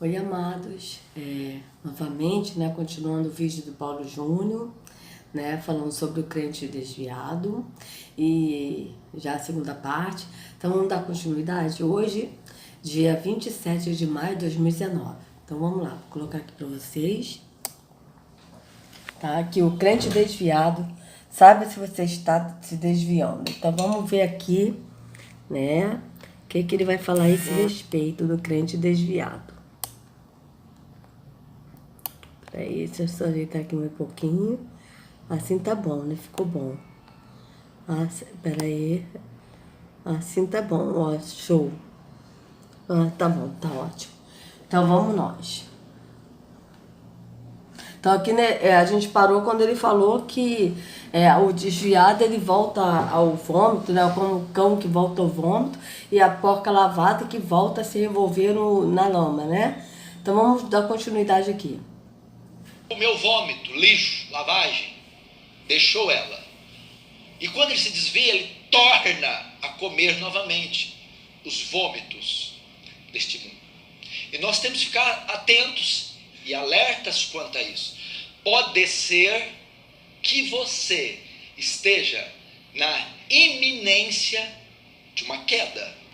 Oi, amados. Novamente, né, continuando o vídeo do Paulo Júnior, né, falando sobre o crente desviado e já a segunda parte. Então, vamos dar continuidade hoje, dia 27 de maio de 2019. Então, vamos lá, vou colocar aqui para vocês, tá? Que o crente desviado sabe se você está se desviando. Então, vamos ver aqui, né, o que ele vai falar a esse respeito do crente desviado. Peraí, deixa eu só ajeitar aqui um pouquinho. Assim tá bom, né? Ficou bom. Peraí. Assim tá bom, ó, show. Tá bom, tá ótimo. Então vamos nós. Então aqui, né, a gente parou quando ele falou que o desviado ele volta ao vômito, né? Como o cão que volta ao vômito e a porca lavada que volta a se revolver na lama, né? Então vamos dar continuidade aqui. O meu vômito, lixo, lavagem, deixou ela. E quando ele se desvia, ele torna a comer novamente os vômitos deste mundo. E nós temos que ficar atentos e alertas quanto a isso. Pode ser que você esteja na iminência de uma queda.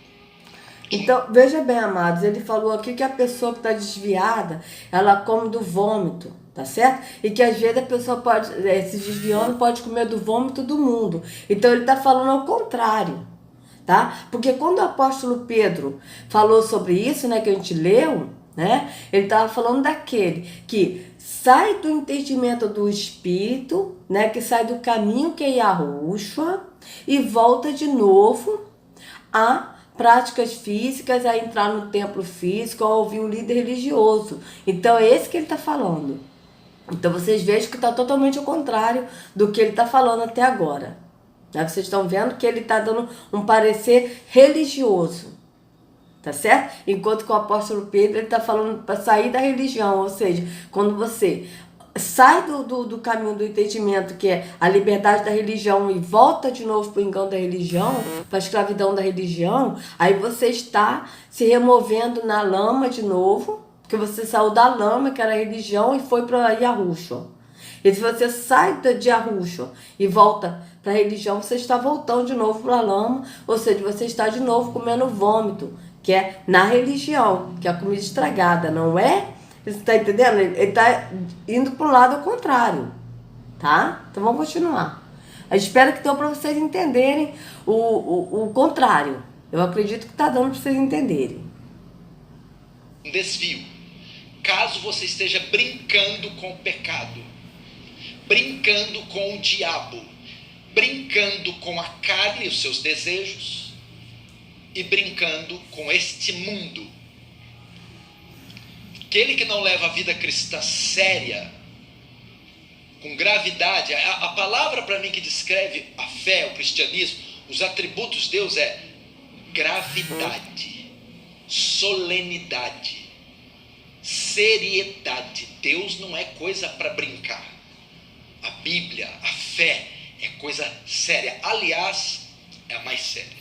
Então, veja bem, amados, ele falou aqui que a pessoa que está desviada, ela come do vômito, tá certo? E que às vezes a pessoa pode, se desviando, pode comer do vômito do mundo. Então, ele está falando ao contrário, tá? Porque quando o apóstolo Pedro falou sobre isso, né, que a gente leu, né, ele estava falando daquele que sai do entendimento do Espírito, né, que sai do caminho que é Yahushua e volta de novo a práticas físicas, a entrar no templo físico, a ouvir o líder religioso. Então é esse que ele está falando. Então vocês vejam que está totalmente ao contrário do que ele está falando até agora. Né? Vocês estão vendo que ele está dando um parecer religioso. Tá certo? Enquanto que o apóstolo Pedro ele está falando para sair da religião. Ou seja, quando você sai do caminho do entendimento, que é a liberdade da religião, e volta de novo para o engano da religião, para a escravidão da religião, aí você está se removendo na lama de novo, porque você saiu da lama, que era a religião, e foi para Yahushua. E se você sai de Yahushua e volta para a religião, você está voltando de novo para a lama, ou seja, você está de novo comendo vômito, que é na religião, que é a comida estragada, não é? Você está entendendo? Ele está indo para o lado contrário, tá? Então vamos continuar. Eu espero que deu para vocês entenderem o contrário. Eu acredito que está dando para vocês entenderem. Um desvio. Caso você esteja brincando com o pecado, brincando com o diabo, brincando com a carne e os seus desejos e brincando com este mundo. Aquele que não leva a vida cristã séria, com gravidade, a palavra para mim que descreve a fé, o cristianismo, os atributos de Deus é gravidade, solenidade, seriedade. Deus não é coisa para brincar. A Bíblia, a fé é coisa séria. Aliás, é a mais séria.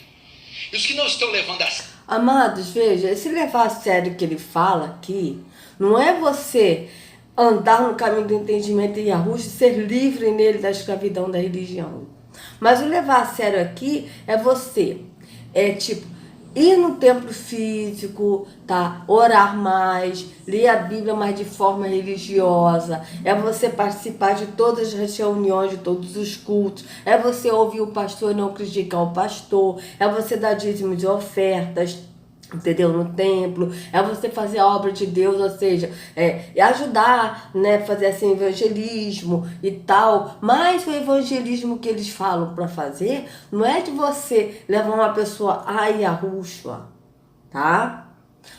E os que não estão levando a... Amados, veja, se levar a sério o que ele fala aqui, não é você andar no caminho do entendimento de Yahushua e ser livre nele da escravidão da religião. Mas o levar a sério aqui é você, ir no templo físico, tá? Orar mais, ler a Bíblia mais de forma religiosa, é você participar de todas as reuniões, de todos os cultos, é você ouvir o pastor e não criticar o pastor, é você dar dízimos e ofertas, entendeu? No templo, é você fazer a obra de Deus, ou seja, ajudar, né, fazer assim evangelismo e tal, mas o evangelismo que eles falam para fazer não é de você levar uma pessoa a Yahushua, tá?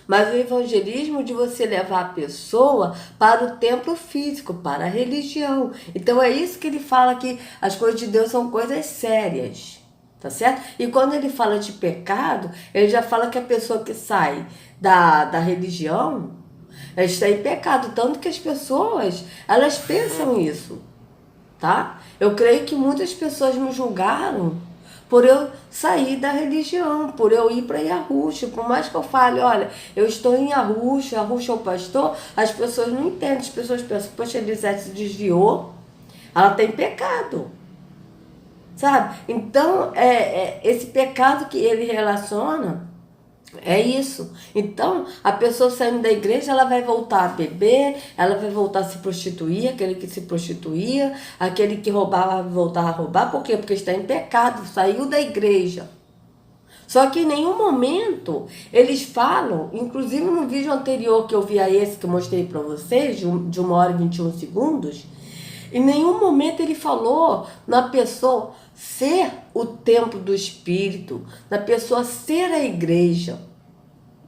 Mas o evangelismo de você levar a pessoa para o templo físico, para a religião. Então é isso que ele fala, que as coisas de Deus são coisas sérias. Tá certo? E quando ele fala de pecado, ele já fala que a pessoa que sai da religião, ela está em pecado. Tanto que as pessoas, elas pensam isso, tá? Eu creio que muitas pessoas me julgaram por eu sair da religião, por eu ir para Yahusha. Por mais que eu fale, olha, eu estou em Yahusha, Yahusha é o pastor, as pessoas não entendem, as pessoas pensam, poxa, Elisete se desviou, ela tem pecado, sabe? Então, esse pecado que ele relaciona, é isso. Então, a pessoa saindo da igreja, ela vai voltar a beber, ela vai voltar a se prostituir, aquele que se prostituía, aquele que roubava vai voltar a roubar. Por quê? Porque está em pecado, saiu da igreja. Só que em nenhum momento eles falam, inclusive no vídeo anterior que eu vi a esse que eu mostrei para vocês, de 1 hora e 21 segundos, em nenhum momento ele falou na pessoa ser o templo do Espírito, na pessoa ser a igreja.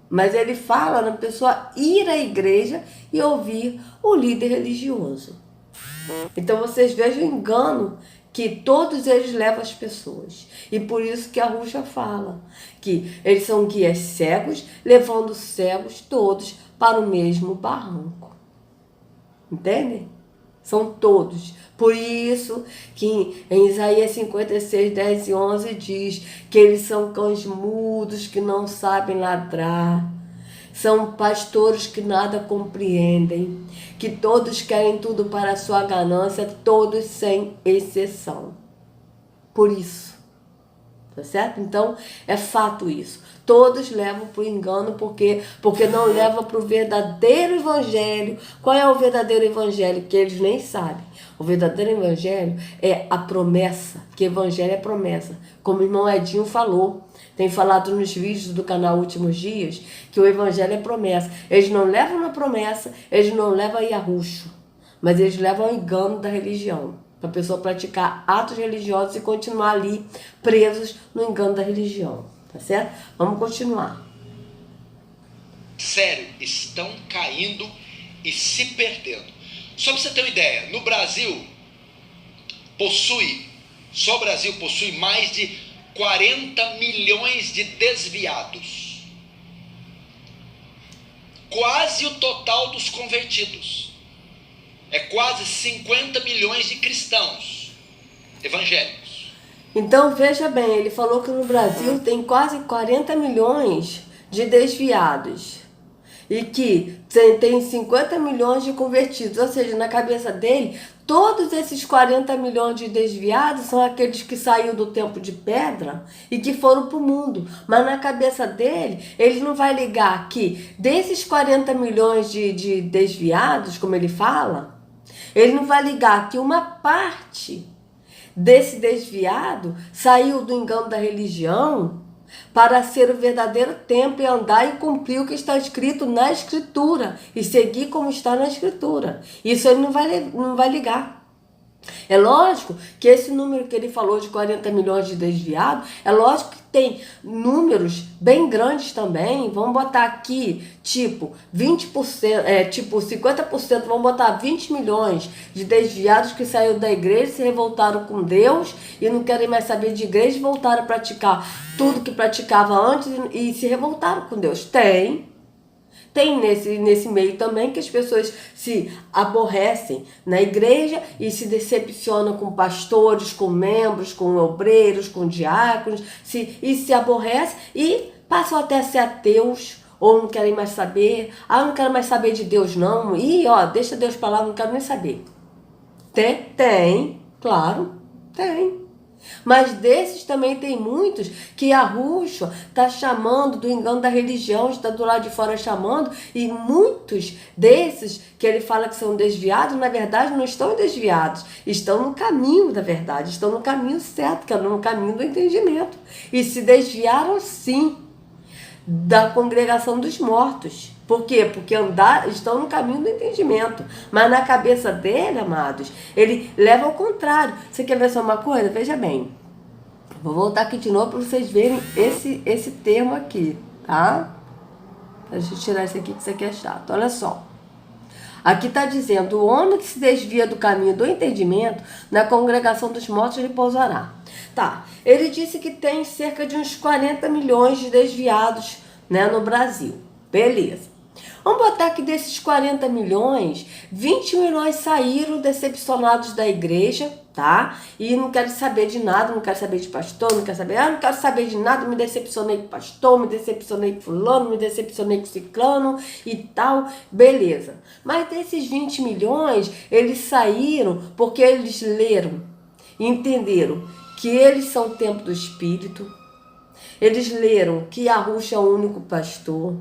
Mas ele fala na pessoa ir à igreja e ouvir o líder religioso. Então vocês vejam o engano que todos eles levam as pessoas. E por isso que a Yahusha fala que eles são guias cegos, levando cegos todos para o mesmo barranco. Entendem? São todos. Por isso que em Isaías 56, 10 e 11 diz que eles são cães mudos que não sabem ladrar. São pastores que nada compreendem, que todos querem tudo para a sua ganância, todos sem exceção. Por isso, tá certo? Então, é fato isso. Todos levam para o engano porque não levam para o verdadeiro evangelho. Qual é o verdadeiro evangelho? Que eles nem sabem. O verdadeiro evangelho é a promessa, que evangelho é promessa. Como o irmão Edinho falou, tem falado nos vídeos do canal Últimos Dias, que o evangelho é promessa. Eles não levam na promessa, eles não levam a Yahusha, mas eles levam ao engano da religião. Para a pessoa praticar atos religiosos e continuar ali presos no engano da religião. Tá certo? Vamos continuar. Sério, estão caindo e se perdendo. Só para você ter uma ideia, no Brasil, só o Brasil possui mais de 40 milhões de desviados. Quase o total dos convertidos. É quase 50 milhões de cristãos evangélicos. Então, veja bem, ele falou que no Brasil tem quase 40 milhões de desviados. E que tem 50 milhões de convertidos. Ou seja, na cabeça dele, todos esses 40 milhões de desviados são aqueles que saíram do tempo de pedra e que foram para o mundo. Mas na cabeça dele, ele não vai ligar que desses 40 milhões de desviados, como ele fala, ele não vai ligar que uma parte desse desviado saiu do engano da religião para ser o verdadeiro templo e andar e cumprir o que está escrito na Escritura e seguir como está na Escritura. Isso ele não vai ligar. É lógico que esse número que ele falou de 40 milhões de desviados, é lógico que tem números bem grandes também. Vamos botar aqui, tipo 20%, tipo 50%, vamos botar 20 milhões de desviados que saíram da igreja, se revoltaram com Deus e não querem mais saber de igreja e voltaram a praticar tudo que praticava antes e se revoltaram com Deus. Tem nesse meio também que as pessoas se aborrecem na igreja e se decepcionam com pastores, com membros, com obreiros, com diáconos, e se aborrecem e passam até a ser ateus ou não querem mais saber. Não quero mais saber de Deus não. Deixa Deus pra lá, não quero nem saber. Claro, tem. Mas desses também tem muitos que a Yahusha está chamando do engano da religião, está do lado de fora chamando, e muitos desses que ele fala que são desviados, na verdade não estão desviados, estão no caminho da verdade, estão no caminho certo, que é no caminho do entendimento, e se desviaram sim da congregação dos mortos. Por quê? Porque estão no caminho do entendimento. Mas na cabeça dele, amados, ele leva ao contrário. Você quer ver só uma coisa? Veja bem. Vou voltar aqui de novo para vocês verem esse termo aqui, tá? Deixa eu tirar esse aqui, que isso aqui é chato. Olha só. Aqui está dizendo, o homem que se desvia do caminho do entendimento, na congregação dos mortos repousará. Tá, ele disse que tem cerca de uns 40 milhões de desviados, né, no Brasil. Beleza. Vamos botar que desses 40 milhões, 20 milhões saíram decepcionados da igreja, tá? E não quero saber de nada, não quero saber de pastor, não quero saber, não quero saber de nada, me decepcionei com o pastor, me decepcionei com fulano, me decepcionei com ciclano e tal, beleza. Mas desses 20 milhões, eles saíram porque eles leram e entenderam que eles são o templo do Espírito, eles leram que Yahushua é o único pastor,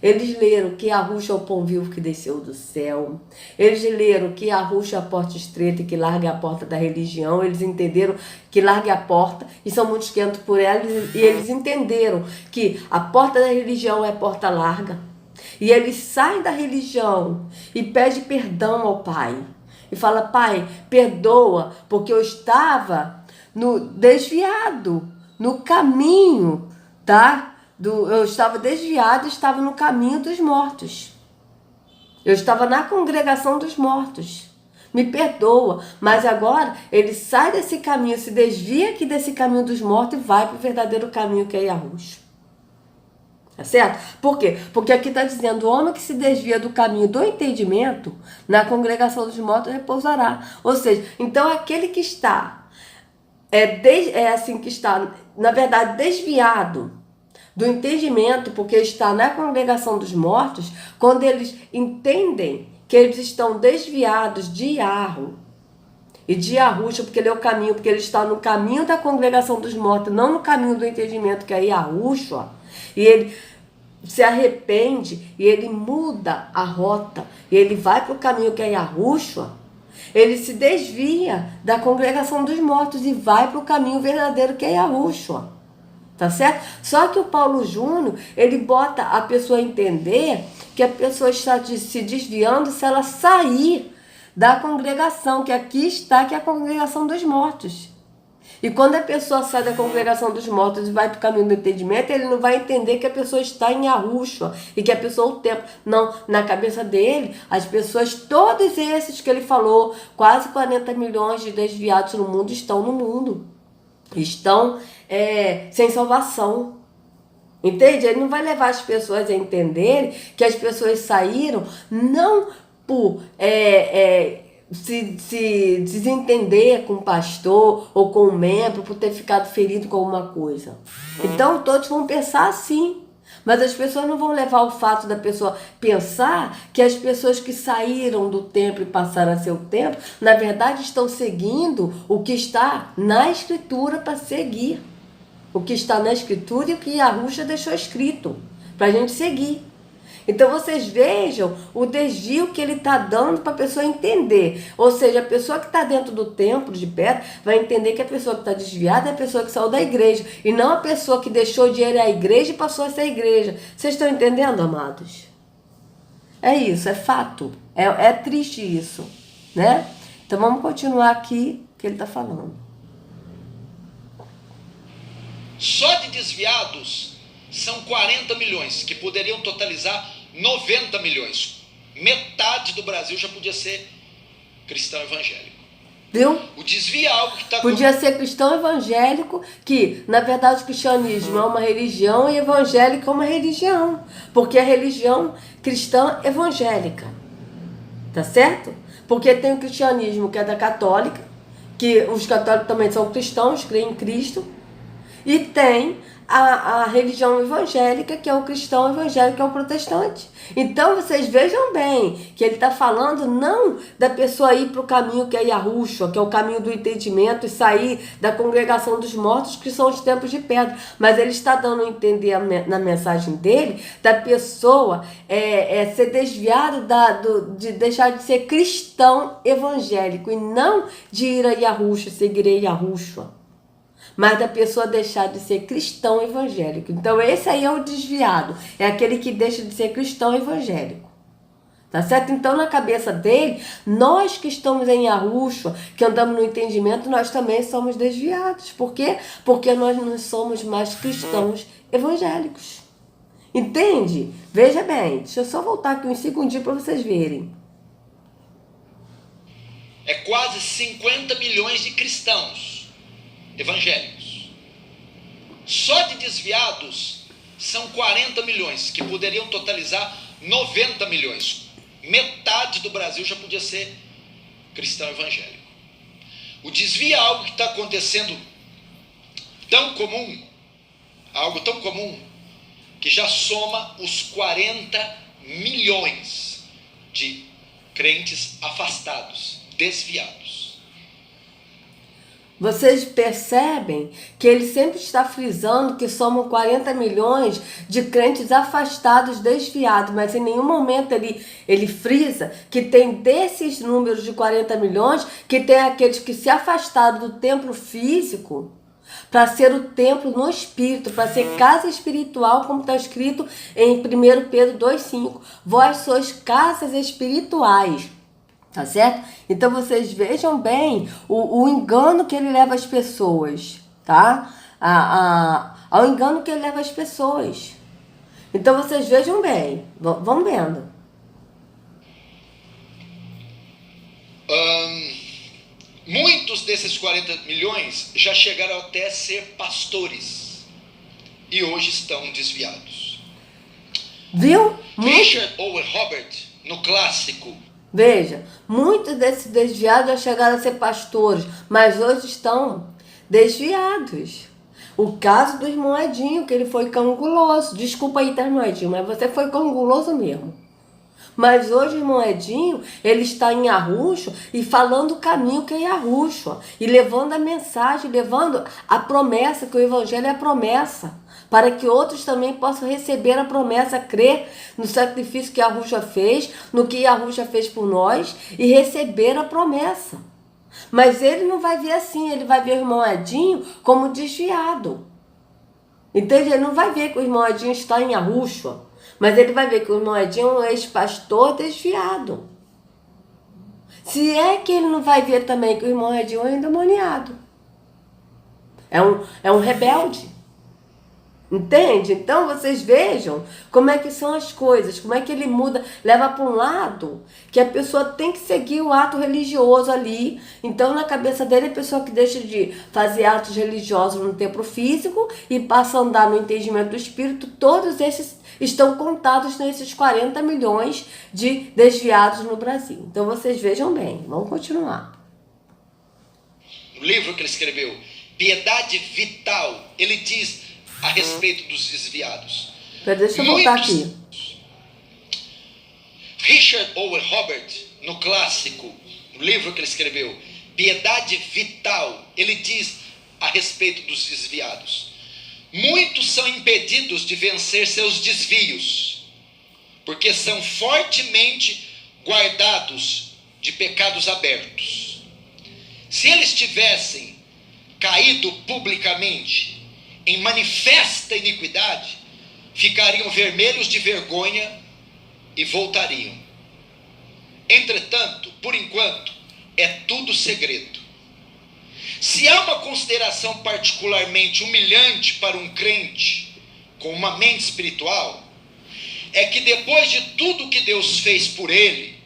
eles leram que Yahushua é o pão vivo que desceu do céu. Eles leram que Yahushua é a porta estreita e que larga a porta da religião. Eles entenderam que larga a porta e são muitos que entram por ela. E eles entenderam que a porta da religião é porta larga. E eles saem da religião e pedem perdão ao Pai. E fala: Pai, perdoa, porque eu estava desviado, no caminho, tá? Eu estava desviado, estava no caminho dos mortos. Eu estava na congregação dos mortos. Me perdoa. Mas agora ele sai desse caminho, se desvia aqui desse caminho dos mortos e vai para o verdadeiro caminho que é Yahushua. Tá certo? Por quê? Porque aqui está dizendo: o homem que se desvia do caminho do entendimento, na congregação dos mortos repousará. Ou seja, então aquele que está, que está, na verdade, desviado do entendimento, porque está na congregação dos mortos, quando eles entendem que eles estão desviados de Yahweh e de Yahushua, porque ele é o caminho, porque ele está no caminho da congregação dos mortos, não no caminho do entendimento, que é Yahushua, e ele se arrepende, e ele muda a rota, e ele vai para o caminho que é Yahushua, ele se desvia da congregação dos mortos e vai para o caminho verdadeiro que é Yahushua. Tá certo? Só que o Paulo Júnior, ele bota a pessoa a entender que a pessoa está se desviando se ela sair da congregação, que aqui está, que é a congregação dos mortos. E quando a pessoa sai da congregação dos mortos e vai para o caminho do entendimento, ele não vai entender que a pessoa está em Yahushua e que a pessoa é o templo. Não, na cabeça dele, as pessoas, todos esses que ele falou, quase 40 milhões de desviados no mundo, estão no mundo. Estão sem salvação. Entende? Ele não vai levar as pessoas a entenderem que as pessoas saíram não por se desentender com o pastor ou com o membro, por ter ficado ferido com alguma coisa. Então todos vão pensar assim. Mas as pessoas não vão levar o fato da pessoa pensar que as pessoas que saíram do templo e passaram a ser o templo, na verdade estão seguindo o que está na Escritura para seguir. O que está na Escritura e o que Yahushua deixou escrito para a gente seguir. Então vocês vejam o desvio que ele está dando para a pessoa entender. Ou seja, a pessoa que está dentro do templo de pedra vai entender que a pessoa que está desviada é a pessoa que saiu da igreja. E não a pessoa que deixou de ir à igreja e passou a ser a igreja. Vocês estão entendendo, amados? É isso, é fato. É triste isso, né? Então vamos continuar aqui que ele está falando. Só de desviados são 40 milhões, que poderiam totalizar 90 milhões. Metade do Brasil já podia ser cristão evangélico. Viu? O desvio é algo que está... Podia ser cristão evangélico, que na verdade o cristianismo é uma religião e evangélico é uma religião. Porque a religião cristã evangélica. Tá certo? Porque tem o cristianismo que é da católica, que os católicos também são cristãos, creem em Cristo. E tem a religião evangélica, que é o cristão evangélico, que é o protestante. Então vocês vejam bem que ele está falando não da pessoa ir para o caminho que é Yahushua, que é o caminho do entendimento, e sair da congregação dos mortos, que são os templos de pedra. Mas ele está dando a entender na mensagem dele da pessoa ser desviado de deixar de ser cristão evangélico e não de ir a Yahushua, seguir a Yahushua. Mas da pessoa deixar de ser cristão evangélico. Então esse aí é o desviado. É aquele que deixa de ser cristão evangélico. Tá certo? Então na cabeça dele, nós que estamos em Yahushua, que andamos no entendimento, nós também somos desviados. Por quê? Porque nós não somos mais cristãos evangélicos. Entende? Veja bem. Deixa eu só voltar aqui uns segundinhos para vocês verem. É quase 50 milhões de cristãos evangélicos. Só de desviados são 40 milhões, que poderiam totalizar 90 milhões. Metade do Brasil já podia ser cristão evangélico. O desvio é algo que está acontecendo tão comum, algo tão comum, que já soma os 40 milhões de crentes afastados, desviados. Vocês percebem que ele sempre está frisando que somos 40 milhões de crentes afastados, desviados, mas em nenhum momento ele frisa que tem desses números de 40 milhões, que tem aqueles que se afastaram do templo físico para ser o templo no espírito, para ser casa espiritual, como está escrito em 1 Pedro 2,5. Vós sois casas espirituais. Tá certo? Então vocês vejam bem o engano que ele leva as pessoas, tá? Ao engano que ele leva as pessoas. Então vocês vejam bem, vão vendo. Muitos desses 40 milhões já chegaram até a ser pastores e hoje estão desviados. Viu? Richard Owen Robert, no clássico, veja, muitos desses desviados já chegaram a ser pastores, mas hoje estão desviados. O caso do irmão Edinho, que ele foi canguloso. Desculpa aí, tá, irmão Edinho, mas você foi canguloso mesmo. Mas hoje o irmão Edinho, ele está em Arruxo e falando o caminho que é Arruxo. E levando a mensagem, levando a promessa, que o evangelho é a promessa. Para que outros também possam receber a promessa, crer no sacrifício que Arruxa fez, no que Arruxa fez por nós e receber a promessa. Mas ele não vai ver assim, ele vai ver o irmão Edinho como desviado. Entende? Ele não vai ver que o irmão Edinho está em Arruxa, mas ele vai ver que o irmão Edinho é um ex-pastor desviado. Se é que ele não vai ver também que o irmão Edinho é endemoniado. É um rebelde. Entende? Então vocês vejam como é que são as coisas, como é que ele muda, leva para um lado que a pessoa tem que seguir o ato religioso ali. Então na cabeça dele a pessoa que deixa de fazer atos religiosos no templo físico e passa a andar no entendimento do espírito, todos esses estão contados nesses 40 milhões de desviados no Brasil. Então vocês vejam bem, vamos continuar. No livro que ele escreveu, Piedade Vital, ele diz a respeito dos desviados. Deixa eu voltar aqui. Richard Owen Robert, no clássico, no livro que ele escreveu, Piedade Vital, ele diz a respeito dos desviados. Muitos são impedidos de vencer seus desvios, porque são fortemente guardados de pecados abertos. Se eles tivessem caído publicamente em manifesta iniquidade, ficariam vermelhos de vergonha e voltariam. Entretanto, por enquanto, é tudo segredo. Se há uma consideração particularmente humilhante para um crente com uma mente espiritual, é que depois de tudo que Deus fez por ele,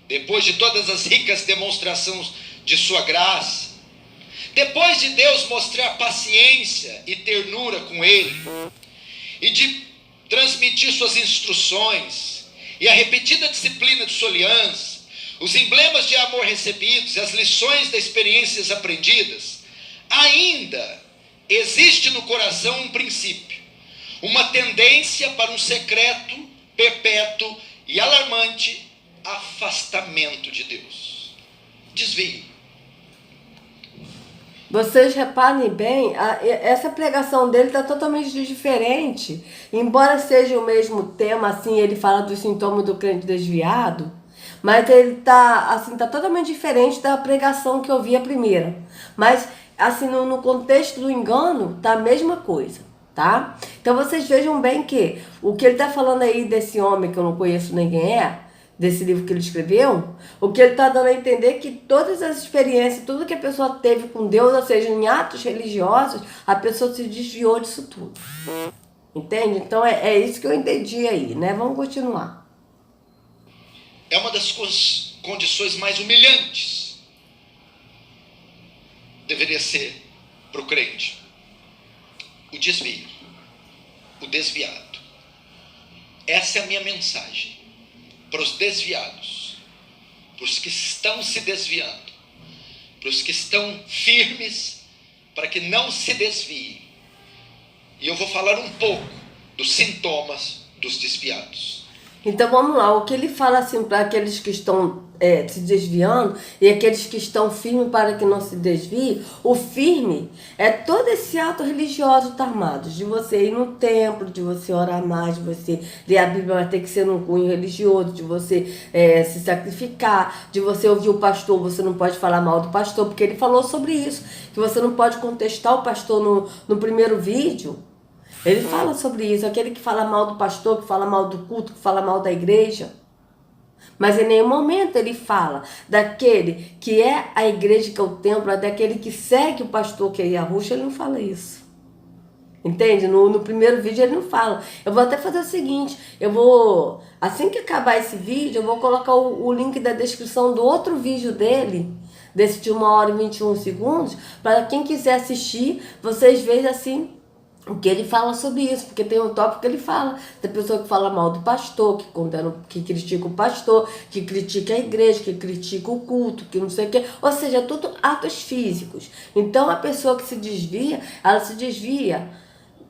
depois de todas as ricas demonstrações de sua graça, depois de Deus mostrar paciência e ternura com ele, e de transmitir suas instruções, e a repetida disciplina de sua aliança, os emblemas de amor recebidos e as lições das experiências aprendidas, ainda existe no coração um princípio, uma tendência para um secreto, perpétuo e alarmante afastamento de Deus. Desvio. Vocês reparem bem, essa pregação dele está totalmente diferente. Embora seja o mesmo tema, assim, ele fala dos sintomas do crente desviado, mas ele está assim, tá totalmente diferente da pregação que eu vi a primeira. Mas, assim, no contexto do engano, tá a mesma coisa, tá? Então vocês vejam bem que o que ele está falando aí desse homem, que eu não conheço nem quem é, desse livro que ele escreveu, o que ele está dando a entender é que todas as experiências, tudo que a pessoa teve com Deus, ou seja, em atos religiosos, a pessoa se desviou disso tudo. Entende? Então é isso que eu entendi aí, né? Vamos continuar. É uma das condições mais humilhantes. Deveria ser para o crente. O desvio. O desviado. Essa é a minha mensagem para os desviados, para os que estão se desviando, para os que estão firmes, para que não se desviem. E eu vou falar um pouco dos sintomas dos desviados. Então vamos lá, o que ele fala assim para aqueles que estão se desviando e aqueles que estão firmes para que não se desviem, o firme é todo esse ato religioso, tá, amados? De você ir no templo, de você orar mais, de você ler a Bíblia, mas tem que ser num cunho religioso, de você se sacrificar, de você ouvir o pastor, você não pode falar mal do pastor, porque ele falou sobre isso, que você não pode contestar o pastor no primeiro vídeo. Ele fala sobre isso, aquele que fala mal do pastor, que fala mal do culto, que fala mal da igreja. Mas em nenhum momento ele fala daquele que é a igreja, que é o templo, daquele que segue o pastor, que é Yahushua, ele não fala isso. Entende? No primeiro vídeo ele não fala. Eu vou até fazer o seguinte, assim que acabar esse vídeo, eu vou colocar o link da descrição do outro vídeo dele, desse de 1h e 21 segundos, para quem quiser assistir, vocês vejam assim, o que ele fala sobre isso, porque tem um tópico que ele fala da pessoa que fala mal do pastor, que condena, que critica o pastor, que critica a igreja, que critica o culto, que não sei o quê, ou seja, tudo atos físicos. Então a pessoa que se desvia, ela se desvia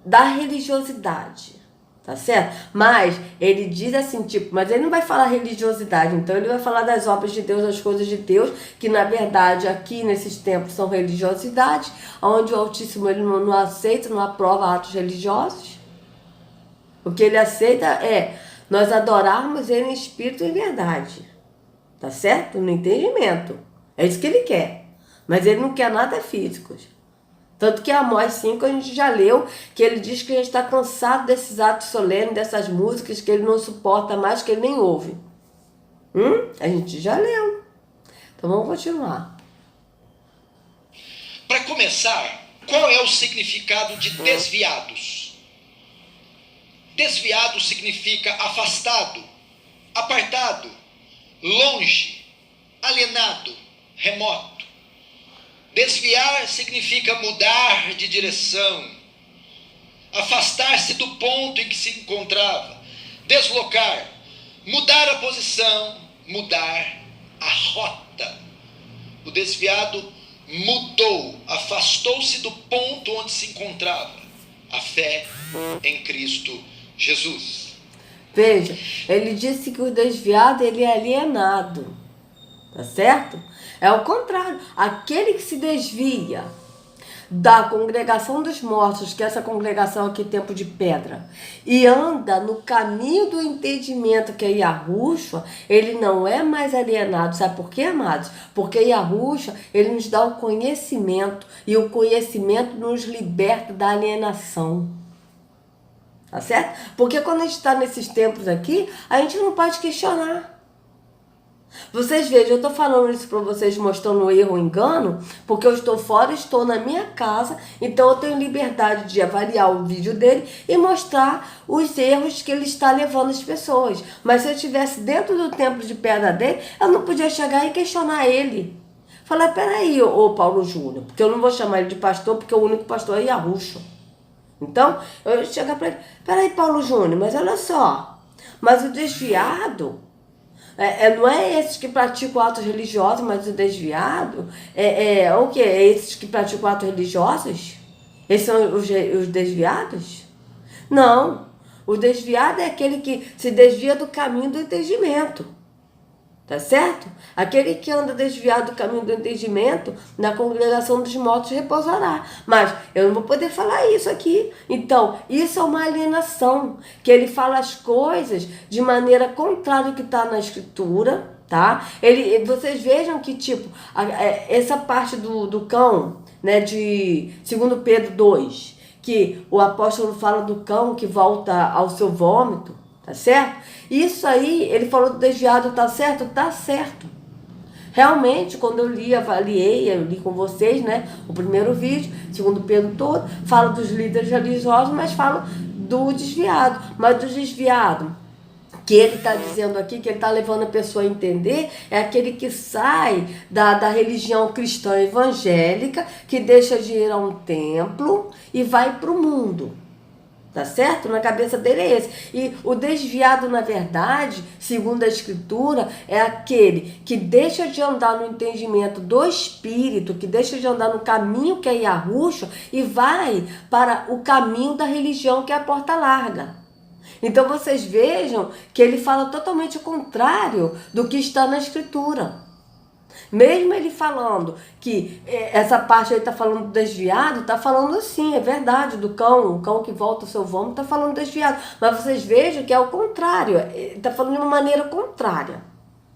da religiosidade, tá certo? Mas ele diz assim, tipo, mas ele não vai falar religiosidade, então ele vai falar das obras de Deus, das coisas de Deus, que na verdade aqui nesses tempos são religiosidades, onde o Altíssimo ele não aceita, não aprova atos religiosos. O que ele aceita é nós adorarmos ele em espírito e em verdade, tá certo? No entendimento. É isso que ele quer, mas ele não quer nada físico. Tanto que Amós 5 a gente já leu, que ele diz que ele está cansado desses atos solenes, dessas músicas que ele não suporta mais, que ele nem ouve. A gente já leu. Então vamos continuar. Para começar, qual é o significado de desviados? Desviado significa afastado, apartado, longe, alienado, remoto. Desviar significa mudar de direção, afastar-se do ponto em que se encontrava, deslocar, mudar a posição, mudar a rota. O desviado mudou, afastou-se do ponto onde se encontrava, a fé em Cristo Jesus. Veja, ele disse que o desviado ele é alienado, tá certo? É o contrário, aquele que se desvia da congregação dos mortos, que essa congregação aqui, Tempo de Pedra, e anda no caminho do entendimento, que é Yahushua, ele não é mais alienado. Sabe por quê, amados? Porque Yahushua, ele nos dá o conhecimento, e o conhecimento nos liberta da alienação. Tá certo? Porque quando a gente está nesses tempos aqui, a gente não pode questionar. Vocês vejam, eu estou falando isso para vocês, mostrando o erro ou engano, porque eu estou fora, estou na minha casa, então eu tenho liberdade de avaliar o vídeo dele e mostrar os erros que ele está levando as pessoas. Mas se eu estivesse dentro do templo de pedra dele, eu não podia chegar e questionar ele. Falar, peraí, ô Paulo Júnior, porque eu não vou chamar ele de pastor, porque o único pastor é Yahushua. Então, eu ia chegar para ele, peraí, Paulo Júnior, mas olha só, mas o desviado... não é esses que praticam atos religiosos, mas o desviado é o quê? É esses que praticam atos religiosos? Esses são os desviados? Não. O desviado é aquele que se desvia do caminho do entendimento. Tá certo? Aquele que anda desviado do caminho do entendimento, na congregação dos mortos repousará. Mas eu não vou poder falar isso aqui. Então, isso é uma alienação, que ele fala as coisas de maneira contrária ao que está na escritura, tá? Vocês vejam que, tipo, essa parte do cão, né, de 2 Pedro 2, que o apóstolo fala do cão que volta ao seu vômito, tá certo? Isso aí, ele falou do desviado, tá certo? Tá certo. Realmente, quando eu avaliei, eu li com vocês, né? O primeiro vídeo, 2 Pedro todo, fala dos líderes religiosos, mas fala do desviado. Mas do desviado, que ele está dizendo aqui, que ele está levando a pessoa a entender, é aquele que sai da religião cristã evangélica, que deixa de ir a um templo e vai para o mundo. Tá certo? Na cabeça dele é esse. E o desviado, na verdade, segundo a Escritura, é aquele que deixa de andar no entendimento do Espírito, que deixa de andar no caminho que é Yahushua e vai para o caminho da religião, que é a porta larga. Então vocês vejam que ele fala totalmente o contrário do que está na Escritura. Mesmo ele falando que essa parte aí está falando do desviado, está falando sim, é verdade, do cão, o cão que volta o seu vômito, está falando desviado. Mas vocês vejam que é o contrário, está falando de uma maneira contrária,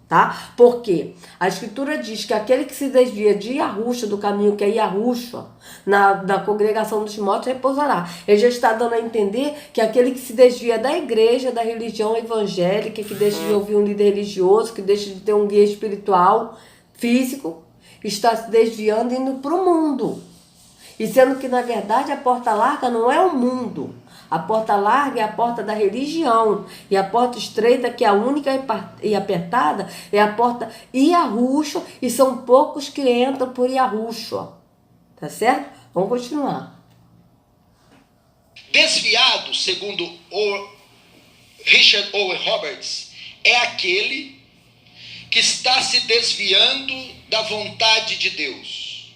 tá? Porque a Escritura diz que aquele que se desvia de Yahushua, do caminho que é Yahushua, na congregação dos mortos, repousará. Ele já está dando a entender que aquele que se desvia da igreja, da religião evangélica, que deixa de ouvir um líder religioso, que deixa de ter um guia espiritual, físico, está se desviando e indo para o mundo. E sendo que, na verdade, a porta larga não é o mundo. A porta larga é a porta da religião. E a porta estreita, que é a única e apertada, é a porta Yahushua, e são poucos que entram por Yahushua. Tá certo? Vamos continuar. Desviado, segundo o Richard Owen Roberts, é aquele que está se desviando da vontade de Deus,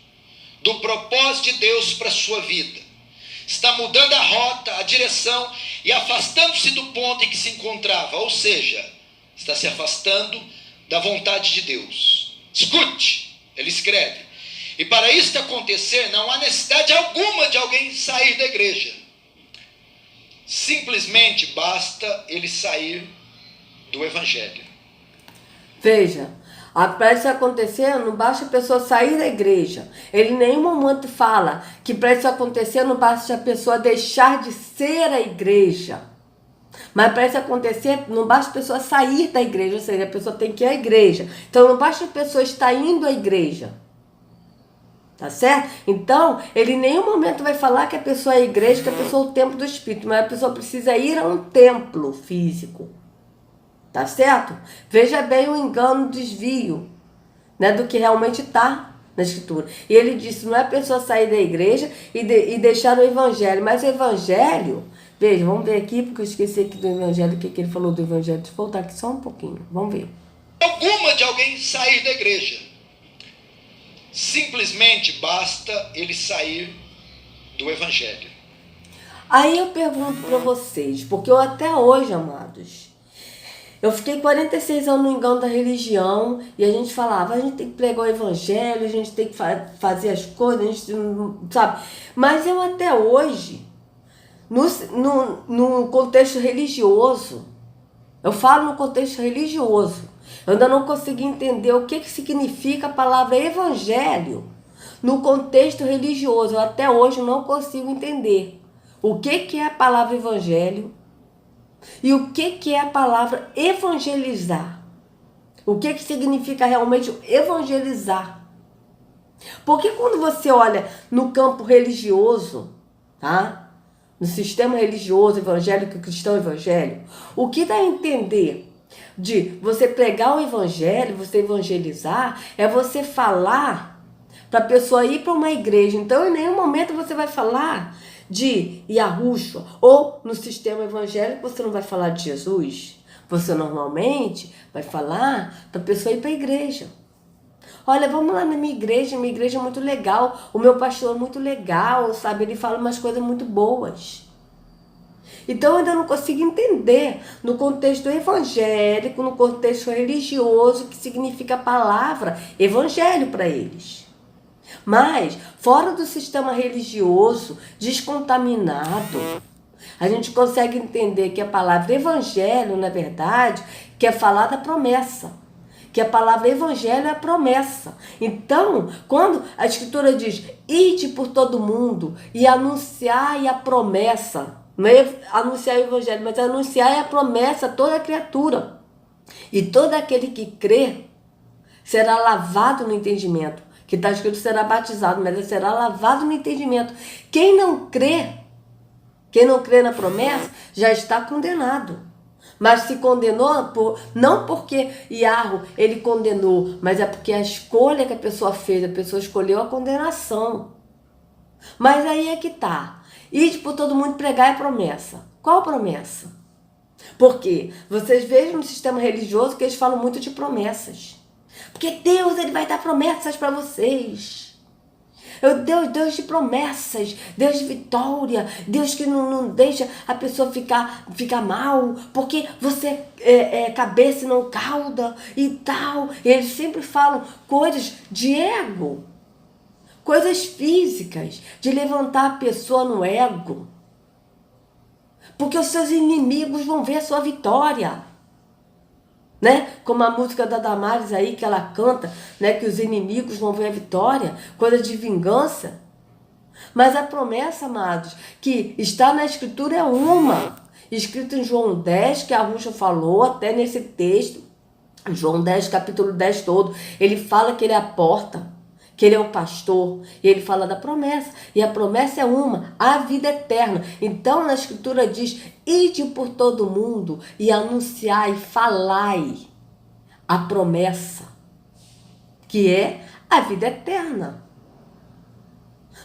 do propósito de Deus para a sua vida. Está mudando a rota, a direção e afastando-se do ponto em que se encontrava, ou seja, está se afastando da vontade de Deus. Escute, ele escreve, e para isso acontecer não há necessidade alguma de alguém sair da igreja. Simplesmente basta ele sair do evangelho. Veja, para isso acontecer, não basta a pessoa sair da igreja. Ele em nenhum momento fala que para isso acontecer, não basta a pessoa deixar de ser a igreja. Mas para isso acontecer, não basta a pessoa sair da igreja, ou seja, a pessoa tem que ir à igreja. Então não basta a pessoa estar indo à igreja. Tá certo? Então, ele em nenhum momento vai falar que a pessoa é a igreja, que a pessoa é o templo do Espírito, mas a pessoa precisa ir a um templo físico. Tá certo? Veja bem o engano, o desvio, né, do que realmente está na Escritura. E ele disse, não é a pessoa sair da igreja e deixar o evangelho, mas o evangelho, veja, vamos ver aqui, porque eu esqueci aqui do evangelho, o que ele falou do evangelho. Deixa eu voltar aqui só um pouquinho, vamos ver. Alguma de alguém sair da igreja. Simplesmente basta ele sair do evangelho. Aí eu pergunto para vocês, porque eu até hoje, amados, eu fiquei 46 anos no engano da religião e a gente falava, a gente tem que pregar o evangelho, a gente tem que fazer as coisas, a gente não sabe. Mas eu até hoje, no contexto religioso, eu falo no contexto religioso, eu ainda não consegui entender o que significa a palavra evangelho no contexto religioso. Eu até hoje não consigo entender o que é a palavra evangelho. E o que é a palavra evangelizar? O que significa realmente evangelizar? Porque quando você olha no campo religioso, tá? No sistema religioso, evangélico, cristão, evangelho, o que dá a entender de você pregar o evangelho, você evangelizar, é você falar para a pessoa ir para uma igreja. Então, em nenhum momento você vai falar de Yahushua, ou no sistema evangélico você não vai falar de Jesus. Você normalmente vai falar para a pessoa ir para a igreja. Olha, vamos lá na minha igreja é muito legal, o meu pastor é muito legal, sabe? Ele fala umas coisas muito boas. Então eu ainda não consigo entender no contexto evangélico, no contexto religioso, o que significa a palavra evangelho para eles. Mas, fora do sistema religioso, descontaminado, a gente consegue entender que a palavra evangelho, na verdade, quer falar da promessa. Que a palavra evangelho é a promessa. Então, quando a Escritura diz, ide por todo mundo e anunciai a promessa, não é anunciar o evangelho, mas anunciar a promessa a toda criatura. E todo aquele que crê será lavado no entendimento. Que está escrito será batizado, mas será lavado no entendimento. Quem não crê na promessa, já está condenado. Mas se condenou, não porque Yahweh ele condenou, mas é porque a escolha que a pessoa fez, a pessoa escolheu a condenação. Mas aí é que tá. Ide por todo mundo pregar é promessa. Qual promessa? Porque vocês vejam no sistema religioso que eles falam muito de promessas. Porque Deus, ele vai dar promessas para vocês. Deus de promessas, Deus de vitória, Deus que não deixa a pessoa ficar mal, porque você é cabeça e não cauda e tal. E eles sempre falam coisas de ego, coisas físicas, de levantar a pessoa no ego. Porque os seus inimigos vão ver a sua vitória. Né? Como a música da Damares aí, que ela canta, né? Que os inimigos vão ver a vitória, coisa de vingança. Mas a promessa, amados, que está na Escritura é uma. Escrito em João 10, que a Ruxa falou, até nesse texto, João 10, capítulo 10 todo, ele fala que ele é a porta, que ele é o pastor, e ele fala da promessa, e a promessa é uma, a vida eterna. Então na Escritura diz, ide por todo mundo e anunciai, falai a promessa, que é a vida eterna.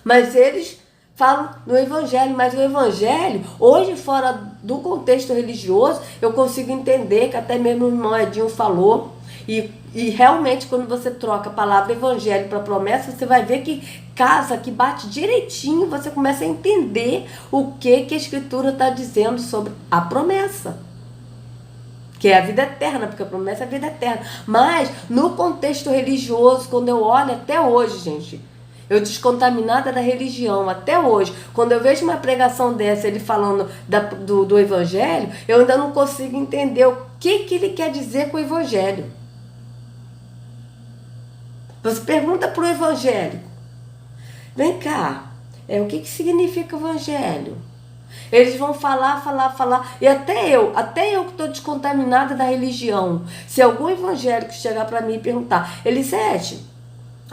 Mas eles falam no Evangelho, mas o Evangelho, hoje fora do contexto religioso, eu consigo entender, que até mesmo o irmão Edinho falou, e realmente quando você troca a palavra evangelho para promessa, você vai ver que casa, que bate direitinho, você começa a entender o que a Escritura está dizendo sobre a promessa. Que é a vida eterna, porque a promessa é a vida eterna. Mas no contexto religioso, quando eu olho até hoje, gente, eu descontaminada da religião, até hoje, quando eu vejo uma pregação dessa, ele falando do evangelho, eu ainda não consigo entender o que ele quer dizer com o evangelho. Você pergunta para o evangélico, vem cá, o que significa evangelho? Eles vão falar, e até eu que estou descontaminada da religião, se algum evangélico chegar para mim e perguntar, Elisete,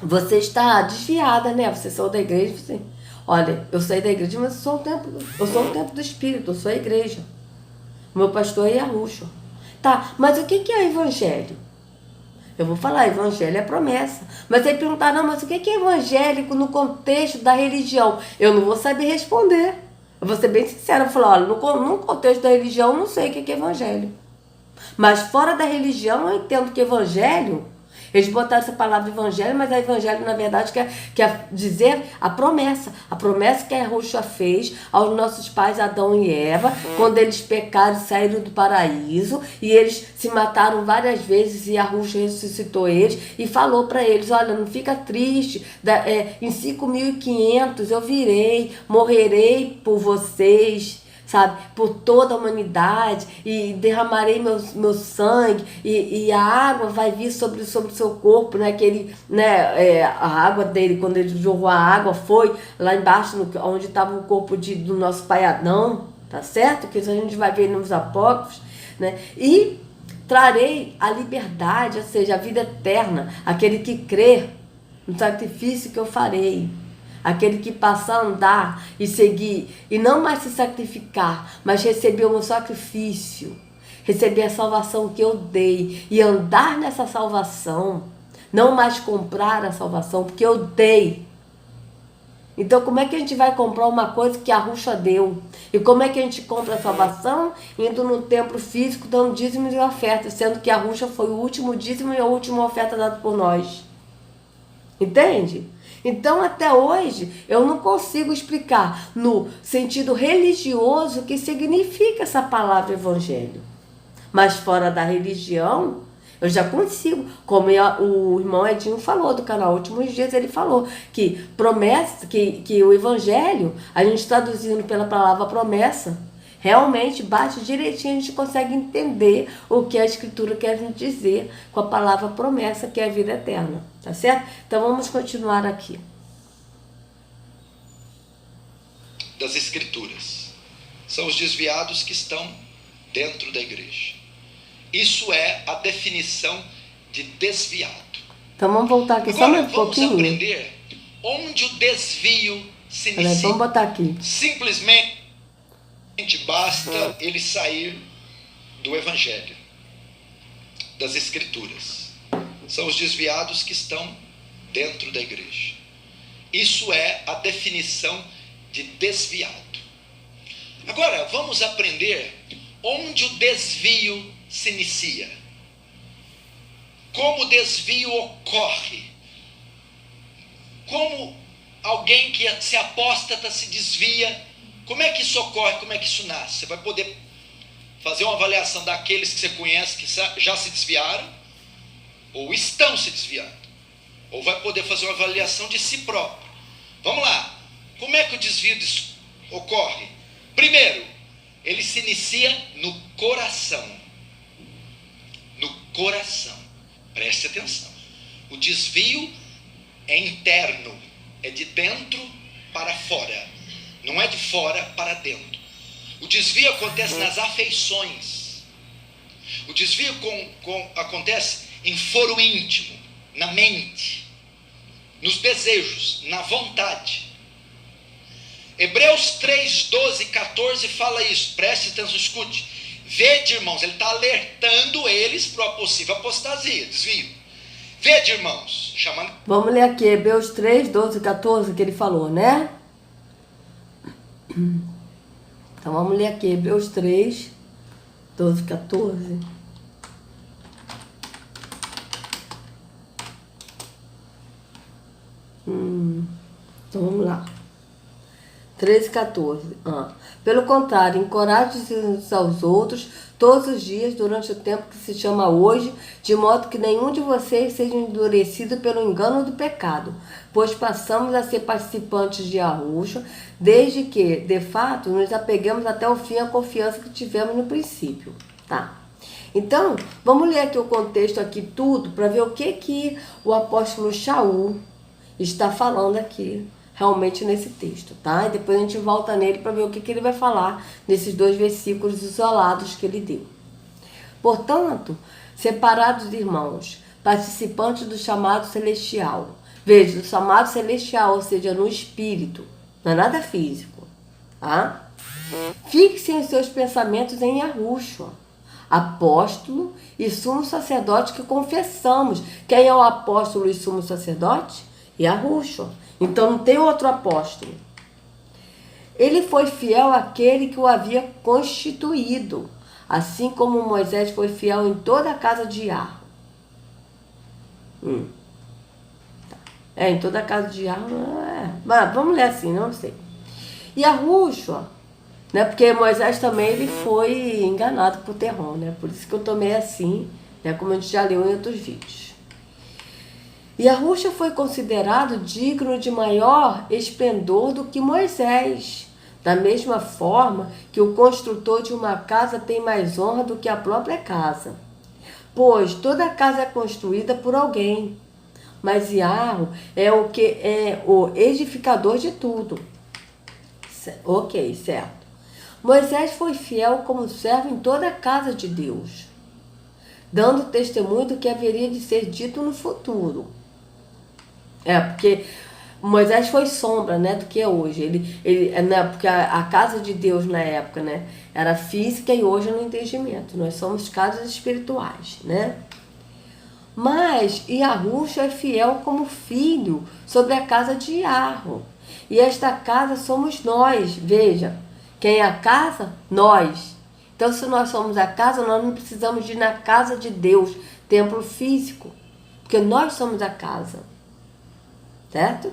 você está desviada, né? Você saiu da igreja, você... Olha, eu saí da igreja, mas eu sou o templo do Espírito, eu sou a igreja. Meu pastor é Yahushua. Tá, mas o que é evangelho? Eu vou falar, evangelho é promessa. Mas aí perguntar, não, mas o que é evangélico no contexto da religião? Eu não vou saber responder. Eu vou ser bem sincera, eu vou falar, olha, no contexto da religião eu não sei o que é evangelho. Mas fora da religião eu entendo que evangelho, eles botaram essa palavra evangelho, mas a evangelho na verdade quer dizer a promessa que a Yahushua fez aos nossos pais Adão e Eva, quando eles pecaram e saíram do paraíso, e eles se mataram várias vezes, e Yahushua ressuscitou eles e falou para eles, olha, não fica triste, em 5.500 eu morrerei por vocês, sabe, por toda a humanidade, e derramarei meu sangue, e a água vai vir sobre o seu corpo, né, a água dele, quando ele jogou a água, foi lá embaixo, onde estava o corpo do nosso pai Adão, tá certo? Que isso a gente vai ver nos apócrifos, né, e trarei a liberdade, ou seja, a vida eterna, aquele que crê no sacrifício que eu farei. Aquele que passa a andar e seguir, e não mais se sacrificar, mas receber o meu sacrifício, receber a salvação que eu dei, e andar nessa salvação, não mais comprar a salvação, porque eu dei. Então como é que a gente vai comprar uma coisa que a Yahushua deu? E como é que a gente compra a salvação? Indo no templo físico, dando dízimos e ofertas, sendo que a Yahushua foi o último dízimo e a última oferta dada por nós. Entende? Então, até hoje, eu não consigo explicar no sentido religioso o que significa essa palavra evangelho. Mas fora da religião, eu já consigo. Como o irmão Edinho falou do canal Últimos Dias, ele falou que promessa, que o evangelho, a gente traduzindo pela palavra promessa, realmente bate direitinho, a gente consegue entender o que a Escritura quer nos dizer com a palavra promessa, que é a vida eterna. Tá certo? Então vamos continuar aqui. Das Escrituras. São os desviados que estão dentro da igreja. Isso é a definição de desviado. Então vamos voltar aqui. Agora, só um pouquinho. Vamos aprender onde o desvio se inicia. Vamos botar aqui. Simplesmente basta ele sair do Evangelho, das Escrituras. São os desviados que estão dentro da igreja. Isso é a definição de desviado. Agora, vamos aprender onde o desvio se inicia. Como o desvio ocorre. Como alguém que se apóstata se desvia. Como é que isso ocorre? Como é que isso nasce? Você vai poder fazer uma avaliação daqueles que você conhece que já se desviaram ou estão se desviando. Ou vai poder fazer uma avaliação de si próprio. Vamos lá. Como é que o desvio ocorre? Primeiro, ele se inicia no coração. No coração. Preste atenção. O desvio é interno. É de dentro para fora. Não é de fora para dentro. O desvio acontece nas afeições. O desvio acontece em foro íntimo, na mente, nos desejos, na vontade. Hebreus 3, 12, 14 fala isso. Preste atenção, escute. Vede, irmãos, ele está alertando eles para a possível apostasia, desvio. Vede, irmãos, chamando... Vamos ler aqui, Hebreus 3, 12, 14, que ele falou, né? Então vamos ler aqui, Hebreus 3, 12, 14. Então vamos lá. 13, 14. Pelo contrário, encorajem-se uns aos outros todos os dias durante o tempo que se chama hoje, de modo que nenhum de vocês seja endurecido pelo engano do pecado, pois passamos a ser participantes de arroxo, desde que, de fato, nos apegamos até o fim à confiança que tivemos no princípio. Tá? Então, vamos ler aqui o contexto aqui tudo, para ver o que o apóstolo Shaul está falando aqui realmente nesse texto, tá? E depois a gente volta nele para ver o que ele vai falar nesses 2 versículos isolados que ele deu. Portanto, separados irmãos, participantes do chamado celestial. Veja, do chamado celestial, ou seja, no espírito, não é nada físico, tá? Fixem os seus pensamentos em Yahushua, apóstolo e sumo sacerdote que confessamos. Quem é o apóstolo e sumo sacerdote? Yahushua. Então não tem outro apóstolo. Ele foi fiel àquele que o havia constituído, assim como Moisés foi fiel em toda a casa de Yahweh. Em toda a casa de Yahweh. Mas vamos ler assim, não sei. Yahushua, né? Porque Moisés também ele foi enganado por Terron, né? Por isso que eu tomei assim, né? Como a gente já leu em outros vídeos. Yahushua foi considerado digno de maior esplendor do que Moisés, da mesma forma que o construtor de uma casa tem mais honra do que a própria casa. Pois toda casa é construída por alguém, mas Yahweh é o edificador de tudo. Ok, certo. Moisés foi fiel como servo em toda a casa de Deus, dando testemunho do que haveria de ser dito no futuro. Porque Moisés foi sombra, né, do que é hoje. Né, porque a casa de Deus na época, né, era física e hoje é no entendimento. Nós somos casas espirituais, né? Mas Yahushua é fiel como filho sobre a casa de Yahweh. E esta casa somos nós. Veja, quem é a casa? Nós. Então, se nós somos a casa, nós não precisamos de ir na casa de Deus, templo físico, porque nós somos a casa. Certo?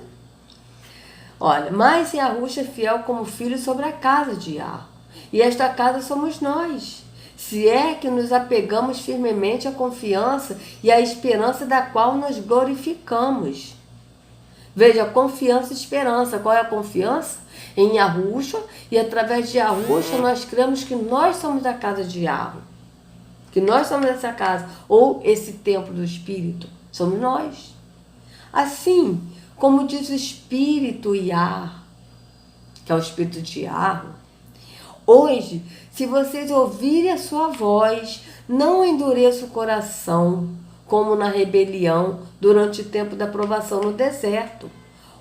Olha, mas Yahushua é fiel como filho sobre a casa de Yahweh. E esta casa somos nós. Se é que nos apegamos firmemente à confiança e à esperança da qual nos glorificamos. Veja, confiança e esperança. Qual é a confiança? Em Yahushua. E através de Yahushua nós cremos que nós somos a casa de Yahweh. Que nós somos essa casa. Ou esse templo do Espírito. Somos nós. Assim como diz o Espírito Yah, que é o Espírito de Yah, hoje, se vocês ouvirem a sua voz, não endureça o coração, como na rebelião durante o tempo da provação no deserto,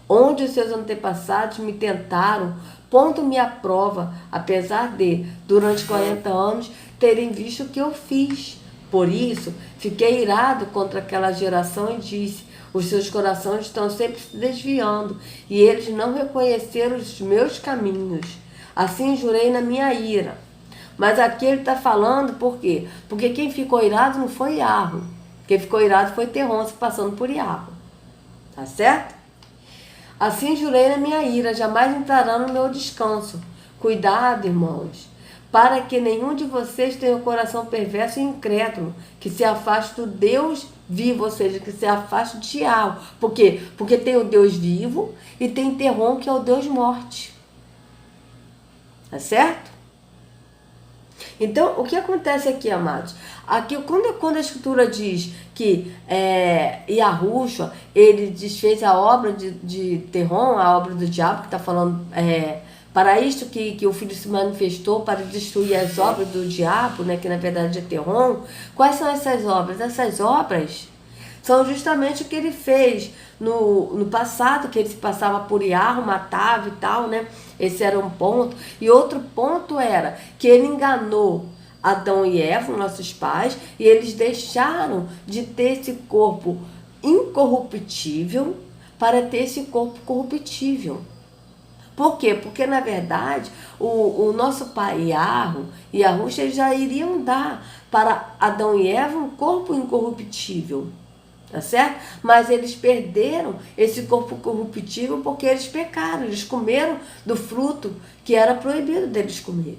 onde os seus antepassados me tentaram, pondo-me à prova, apesar de, durante 40 anos, terem visto o que eu fiz. Por isso, fiquei irado contra aquela geração e disse: os seus corações estão sempre se desviando, e eles não reconheceram os meus caminhos. assim jurei na minha ira. Mas aqui ele está falando por quê? Porque quem ficou irado não foi Iarro. Quem ficou irado foi Terron se passando por Iarro. Tá certo? Assim jurei na minha ira, jamais entrará no meu descanso. Cuidado, irmãos, para que nenhum de vocês tenha o coração perverso e incrédulo, que se afaste do Deus vivo, ou seja, que se afaste de Iarro. Por quê? Porque tem o Deus vivo e tem Terron, que é o Deus morte. Tá certo? Então, o que acontece aqui, amados? Aqui, quando a Escritura diz que Yahushua, ele desfez a obra de Terron, a obra do diabo, que está falando, para isto que o Filho se manifestou, para destruir as obras do diabo, né, que na verdade é Terron. Quais são essas obras? Essas obras são justamente o que ele fez no passado, que ele se passava por Iarro, matava e tal, né? Esse era um ponto. E outro ponto era que ele enganou Adão e Eva, nossos pais, e eles deixaram de ter esse corpo incorruptível para ter esse corpo corruptível. Por quê? Porque, na verdade, o nosso pai Iarro e Yahushua, eles já iriam dar para Adão e Eva um corpo incorruptível. Tá certo? Mas eles perderam esse corpo corruptível porque eles pecaram, eles comeram do fruto que era proibido deles comerem.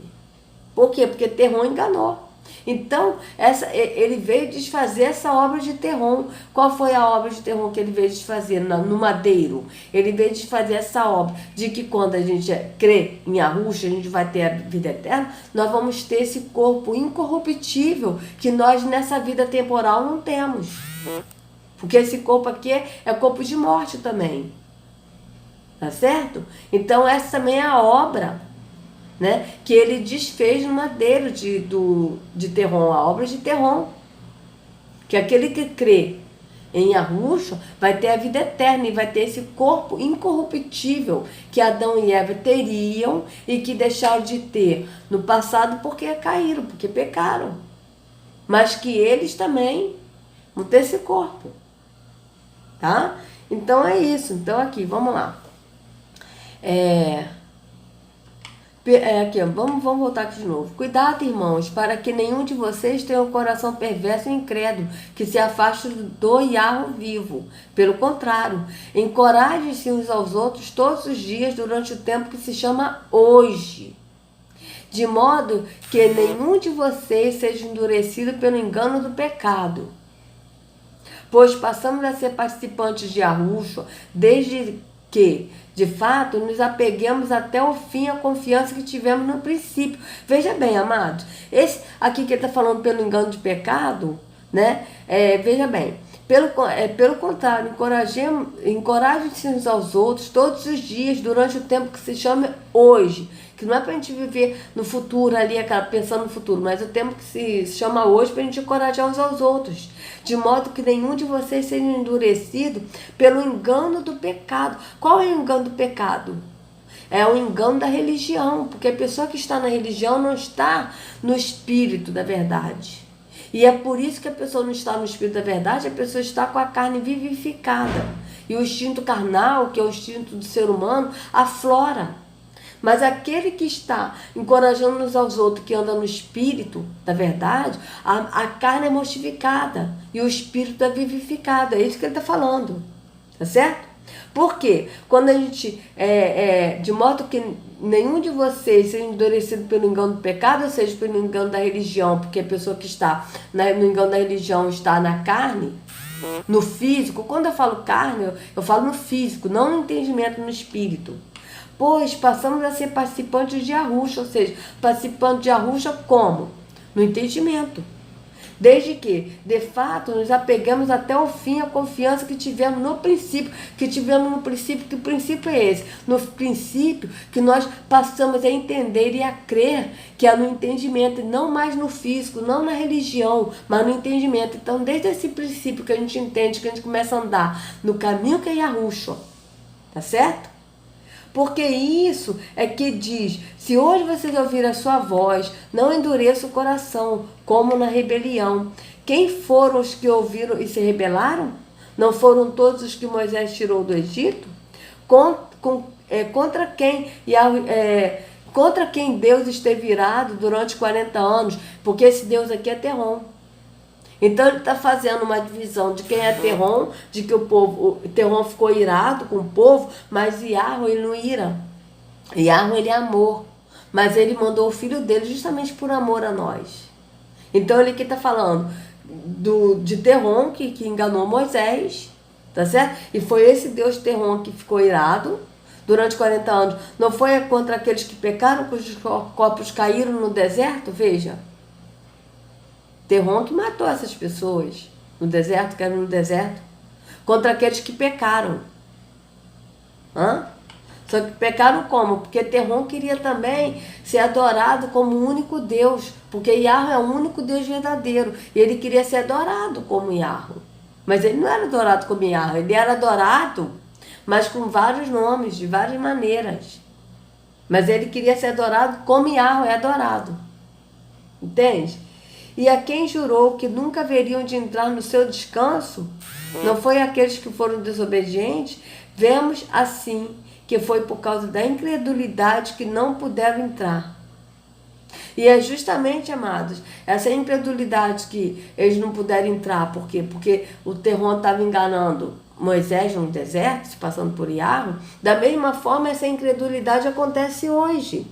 Por quê? Porque Terron enganou. Então, ele veio desfazer essa obra de Terron. Qual foi a obra de Terron que ele veio desfazer no madeiro? Ele veio desfazer essa obra de que quando a gente crê em Yahushua, a gente vai ter a vida eterna, nós vamos ter esse corpo incorruptível que nós nessa vida temporal não temos. Porque esse corpo aqui é corpo de morte também. Tá certo? Então essa também é a obra, né, que ele desfez no madeiro de Terron, a obra de Terron. Que aquele que crê em Yahushua vai ter a vida eterna e vai ter esse corpo incorruptível que Adão e Eva teriam e que deixaram de ter no passado porque caíram, porque pecaram. Mas que eles também vão ter esse corpo. Tá? Então é isso. Então aqui, vamos lá. Aqui, ó, vamos voltar aqui de novo. Cuidado, irmãos, para que nenhum de vocês tenha um coração perverso e incrédulo, que se afaste do Iarro vivo. Pelo contrário, encorajem-se uns aos outros todos os dias durante o tempo que se chama hoje, de modo que nenhum de vocês seja endurecido pelo engano do pecado. Pois passamos a ser participantes de Yahushua, desde que, de fato, nos apeguemos até o fim à confiança que tivemos no princípio. Veja bem, amados, esse aqui que ele está falando pelo engano de pecado, né? Veja bem, pelo contrário, encorajem-se uns aos outros todos os dias, durante o tempo que se chama hoje. Que não é para a gente viver no futuro ali, pensando no futuro, mas o tempo que se chama hoje para a gente encorajar uns aos outros. De modo que nenhum de vocês seja endurecido pelo engano do pecado. Qual é o engano do pecado? É o engano da religião, porque a pessoa que está na religião não está no espírito da verdade. E é por isso que a pessoa não está no espírito da verdade, a pessoa está com a carne vivificada. E o instinto carnal, que é o instinto do ser humano, aflora. Mas aquele que está encorajando uns aos outros, que anda no espírito da verdade, a carne é mortificada e o espírito é vivificado. É isso que ele está falando. Tá certo? Por quê? Quando a gente, de modo que nenhum de vocês seja endurecido pelo engano do pecado, ou seja, pelo engano da religião, porque a pessoa que está no engano da religião está na carne, no físico. Quando eu falo carne, eu falo no físico, não no entendimento, no espírito. Pois passamos a ser participantes de Yahushua, ou seja, participantes de Yahushua como? No entendimento. Desde que, de fato, nos apegamos até o fim à confiança que tivemos no princípio, que o princípio é esse. No princípio que nós passamos a entender e a crer que é no entendimento, e não mais no físico, não na religião, mas no entendimento. Então, desde esse princípio que a gente entende, que a gente começa a andar no caminho que é Yahushua, tá certo? Porque isso é que diz, se hoje vocês ouvirem a sua voz, não endureça o coração, como na rebelião. Quem foram os que ouviram e se rebelaram? Não foram todos os que Moisés tirou do Egito? Contra quem contra quem Deus esteve irado durante 40 anos, porque esse Deus aqui é Terrom. Então ele está fazendo uma divisão de quem é Terrom, de que o Terrom ficou irado com o povo, mas Yahweh ele não ira. Yahweh ele é amor, mas ele mandou o filho dele justamente por amor a nós. Então ele aqui está falando de Terrom que enganou Moisés, tá certo? E foi esse Deus Terrom que ficou irado durante 40 anos. Não foi contra aqueles que pecaram, cujos corpos caíram no deserto? Veja. Terrom que matou essas pessoas no deserto, que eram no deserto. Contra aqueles que pecaram. Só que pecaram como? Porque Terrom queria também ser adorado como o único Deus. Porque Yahweh é o único Deus verdadeiro. E ele queria ser adorado como Yahweh. Mas ele não era adorado como Yahweh. Ele era adorado, mas com vários nomes, de várias maneiras. Mas ele queria ser adorado como Yahweh é adorado. Entende? E a quem jurou que nunca haveriam de entrar no seu descanso, não foi aqueles que foram desobedientes? Vemos assim que foi por causa da incredulidade que não puderam entrar. E é justamente, amados, essa incredulidade que eles não puderam entrar. Por quê? Porque o Terrom estava enganando Moisés no deserto, se passando por Yahweh. Da mesma forma, essa incredulidade acontece hoje.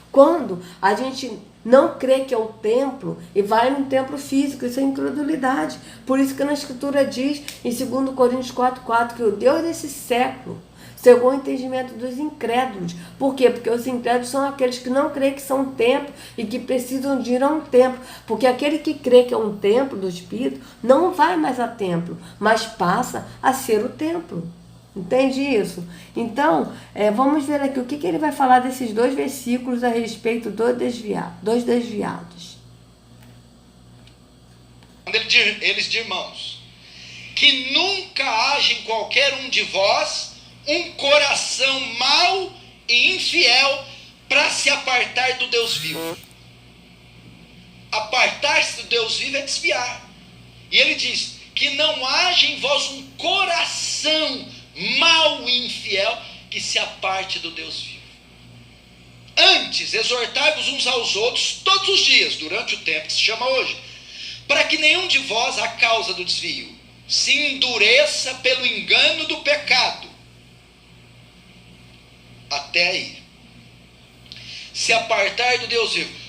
Quando a gente não crê que é o templo e vai num templo físico, isso é incredulidade. Por isso que na Escritura diz, em 2 Coríntios 4,4, que o Deus desse século cegou o entendimento dos incrédulos. Por quê? Porque os incrédulos são aqueles que não creem que são um templo e que precisam de ir a um templo. Porque aquele que crê que é um templo do Espírito não vai mais a templo, mas passa a ser o templo. Entende isso? Então, vamos ver aqui o que ele vai falar desses 2 versículos a respeito dos desviados. Eles de irmãos, que nunca haja em qualquer um de vós um coração mau e infiel para se apartar do Deus vivo. Apartar-se do Deus vivo é desviar. E ele diz que não haja em vós um coração mau e infiel que se aparte do Deus vivo. Antes, exortai-vos uns aos outros todos os dias, durante o tempo que se chama hoje, para que nenhum de vós, a causa do desvio, se endureça pelo engano do pecado. Até aí. Se apartar do Deus vivo.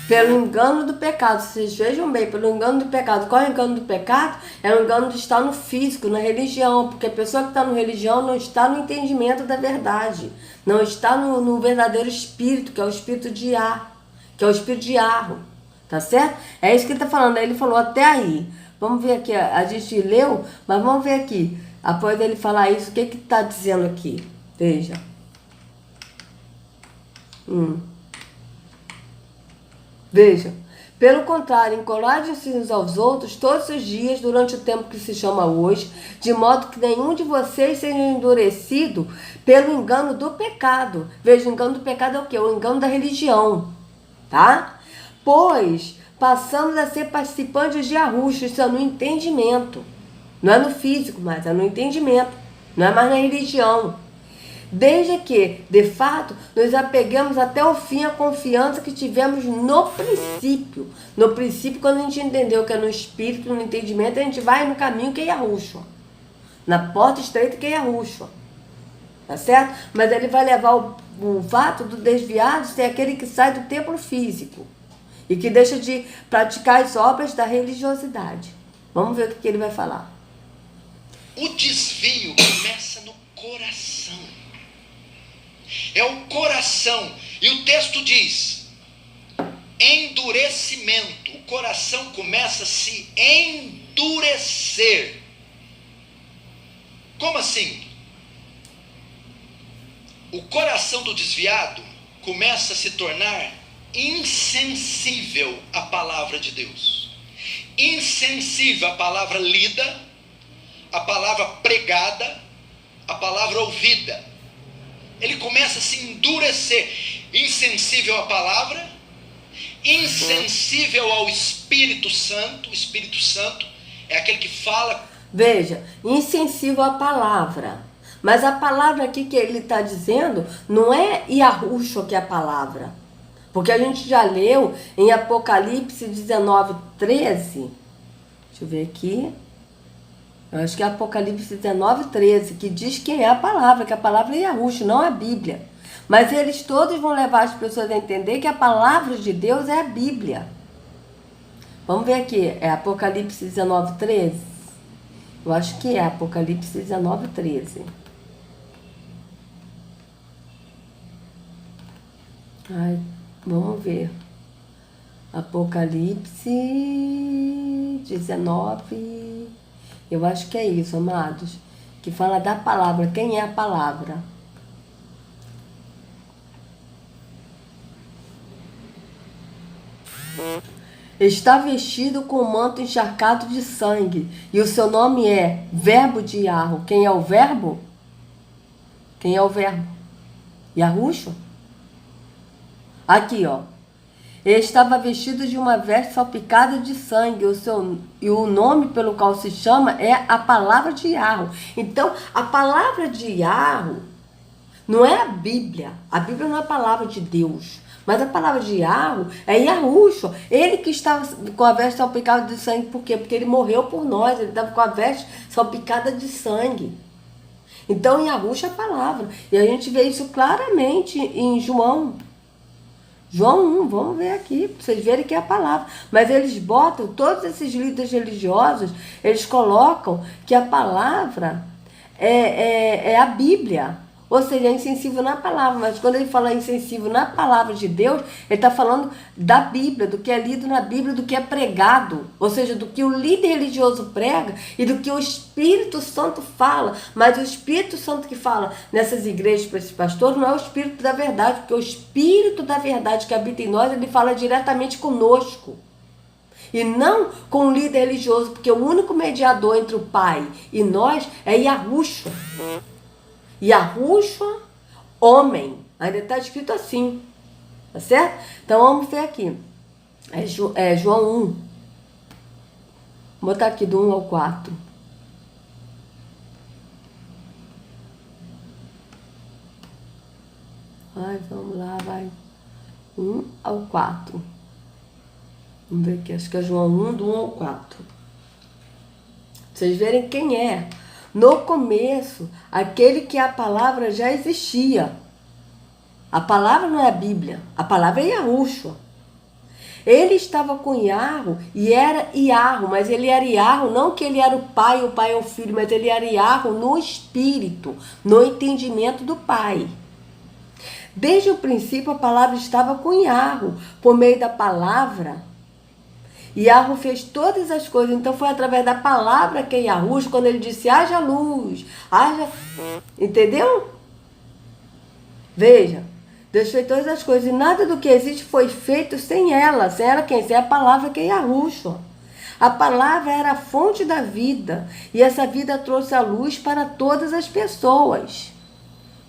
Pelo engano do pecado, vocês vejam bem, pelo engano do pecado. Qual é o engano do pecado? É o engano de estar no físico, na religião, porque a pessoa que está na religião não está no entendimento da verdade, não está no verdadeiro espírito, que é o espírito de Yah, que é o espírito de Yahweh, tá certo? É isso que ele está falando, aí ele falou até aí. Vamos ver aqui, a gente leu, mas vamos ver aqui, após ele falar isso, o que está dizendo aqui? Veja. Veja, pelo contrário, encorajem-se uns aos outros todos os dias durante o tempo que se chama hoje, de modo que nenhum de vocês seja endurecido pelo engano do pecado. Veja, o engano do pecado é o quê? O engano da religião, tá? Pois passamos a ser participantes de arruxo, isso é no entendimento. Não é no físico, mas é no entendimento. Não é mais na religião. Desde que, de fato, nos apeguemos até o fim à confiança que tivemos no princípio. No princípio, quando a gente entendeu que é no espírito, no entendimento, a gente vai no caminho que é Yahushua. Na porta estreita que é Yahushua. Tá certo? Mas ele vai levar o fato do desviado ser aquele que sai do templo físico e que deixa de praticar as obras da religiosidade. Vamos ver o que ele vai falar. O desvio começa no coração. É o coração. E o texto diz: endurecimento. O coração começa a se endurecer. Como assim? O coração do desviado começa a se tornar insensível à palavra de Deus. Insensível à palavra lida, à palavra pregada, à palavra ouvida. Ele começa a se endurecer, insensível à palavra, insensível ao Espírito Santo. O Espírito Santo é aquele que fala. Veja, insensível à palavra. Mas a palavra aqui que ele está dizendo não é Yahushua que é a palavra. Porque a gente já leu em Apocalipse 19:13. Deixa eu ver aqui. Eu acho que é Apocalipse 19:13, que diz quem é a palavra, que a palavra é Yahushua, não a Bíblia. Mas eles todos vão levar as pessoas a entender que a palavra de Deus é a Bíblia. Vamos ver aqui, é Apocalipse 19:13? Eu acho que é Apocalipse 19:13. Ai, vamos ver. Apocalipse 19. Eu acho que é isso, amados. Que fala da palavra. Quem é a palavra? Está vestido com um manto encharcado de sangue. E o seu nome é Verbo de Yahweh. Quem é o verbo? Quem é o verbo? Yahushua? Aqui, ó. Ele estava vestido de uma veste salpicada de sangue. E o nome pelo qual se chama é a palavra de Yahweh. Então, a palavra de Yahweh não é a Bíblia. A Bíblia não é a palavra de Deus. Mas a palavra de Yahweh é Yahushua. Ele que estava com a veste salpicada de sangue. Por quê? Porque ele morreu por nós. Ele estava com a veste salpicada de sangue. Então, Yahushua é a palavra. E a gente vê isso claramente em João 1, vamos ver aqui, para vocês verem que é a palavra. Mas eles botam, todos esses líderes religiosos, eles colocam que a palavra é a Bíblia. Ou seja, é insensível na palavra. Mas quando ele fala insensível na palavra de Deus, ele está falando da Bíblia, do que é lido na Bíblia, do que é pregado. Ou seja, do que o líder religioso prega e do que o Espírito Santo fala. Mas o Espírito Santo que fala nessas igrejas para esses pastores não é o Espírito da verdade, porque o Espírito da verdade que habita em nós, ele fala diretamente conosco. E não com o líder religioso, porque o único mediador entre o Pai e nós é Yahushua. Yahushua, homem. Ainda está escrito assim. Tá certo? Então vamos ver aqui. É João 1. Vou botar aqui do 1 ao 4. Ai, vamos lá, vai. 1 ao 4. Vamos ver aqui. Acho que é João 1, do 1 ao 4. Pra vocês verem quem é. No começo, aquele que a palavra já existia. A palavra não é a Bíblia, a palavra é Yahushua. Ele estava com Yahweh e era Yahweh, mas ele era Yahweh, não que ele era o pai é o filho, mas ele era Yahweh no espírito, no entendimento do Pai. Desde o princípio a palavra estava com Yahweh, por meio da palavra. Yahweh fez todas as coisas, então foi através da palavra que Yahushua, quando ele disse, haja luz, haja... Entendeu? Veja, Deus fez todas as coisas, e nada do que existe foi feito sem ela. Sem ela quem? Sem a palavra que é Yahushua. A palavra era a fonte da vida, e essa vida trouxe a luz para todas as pessoas.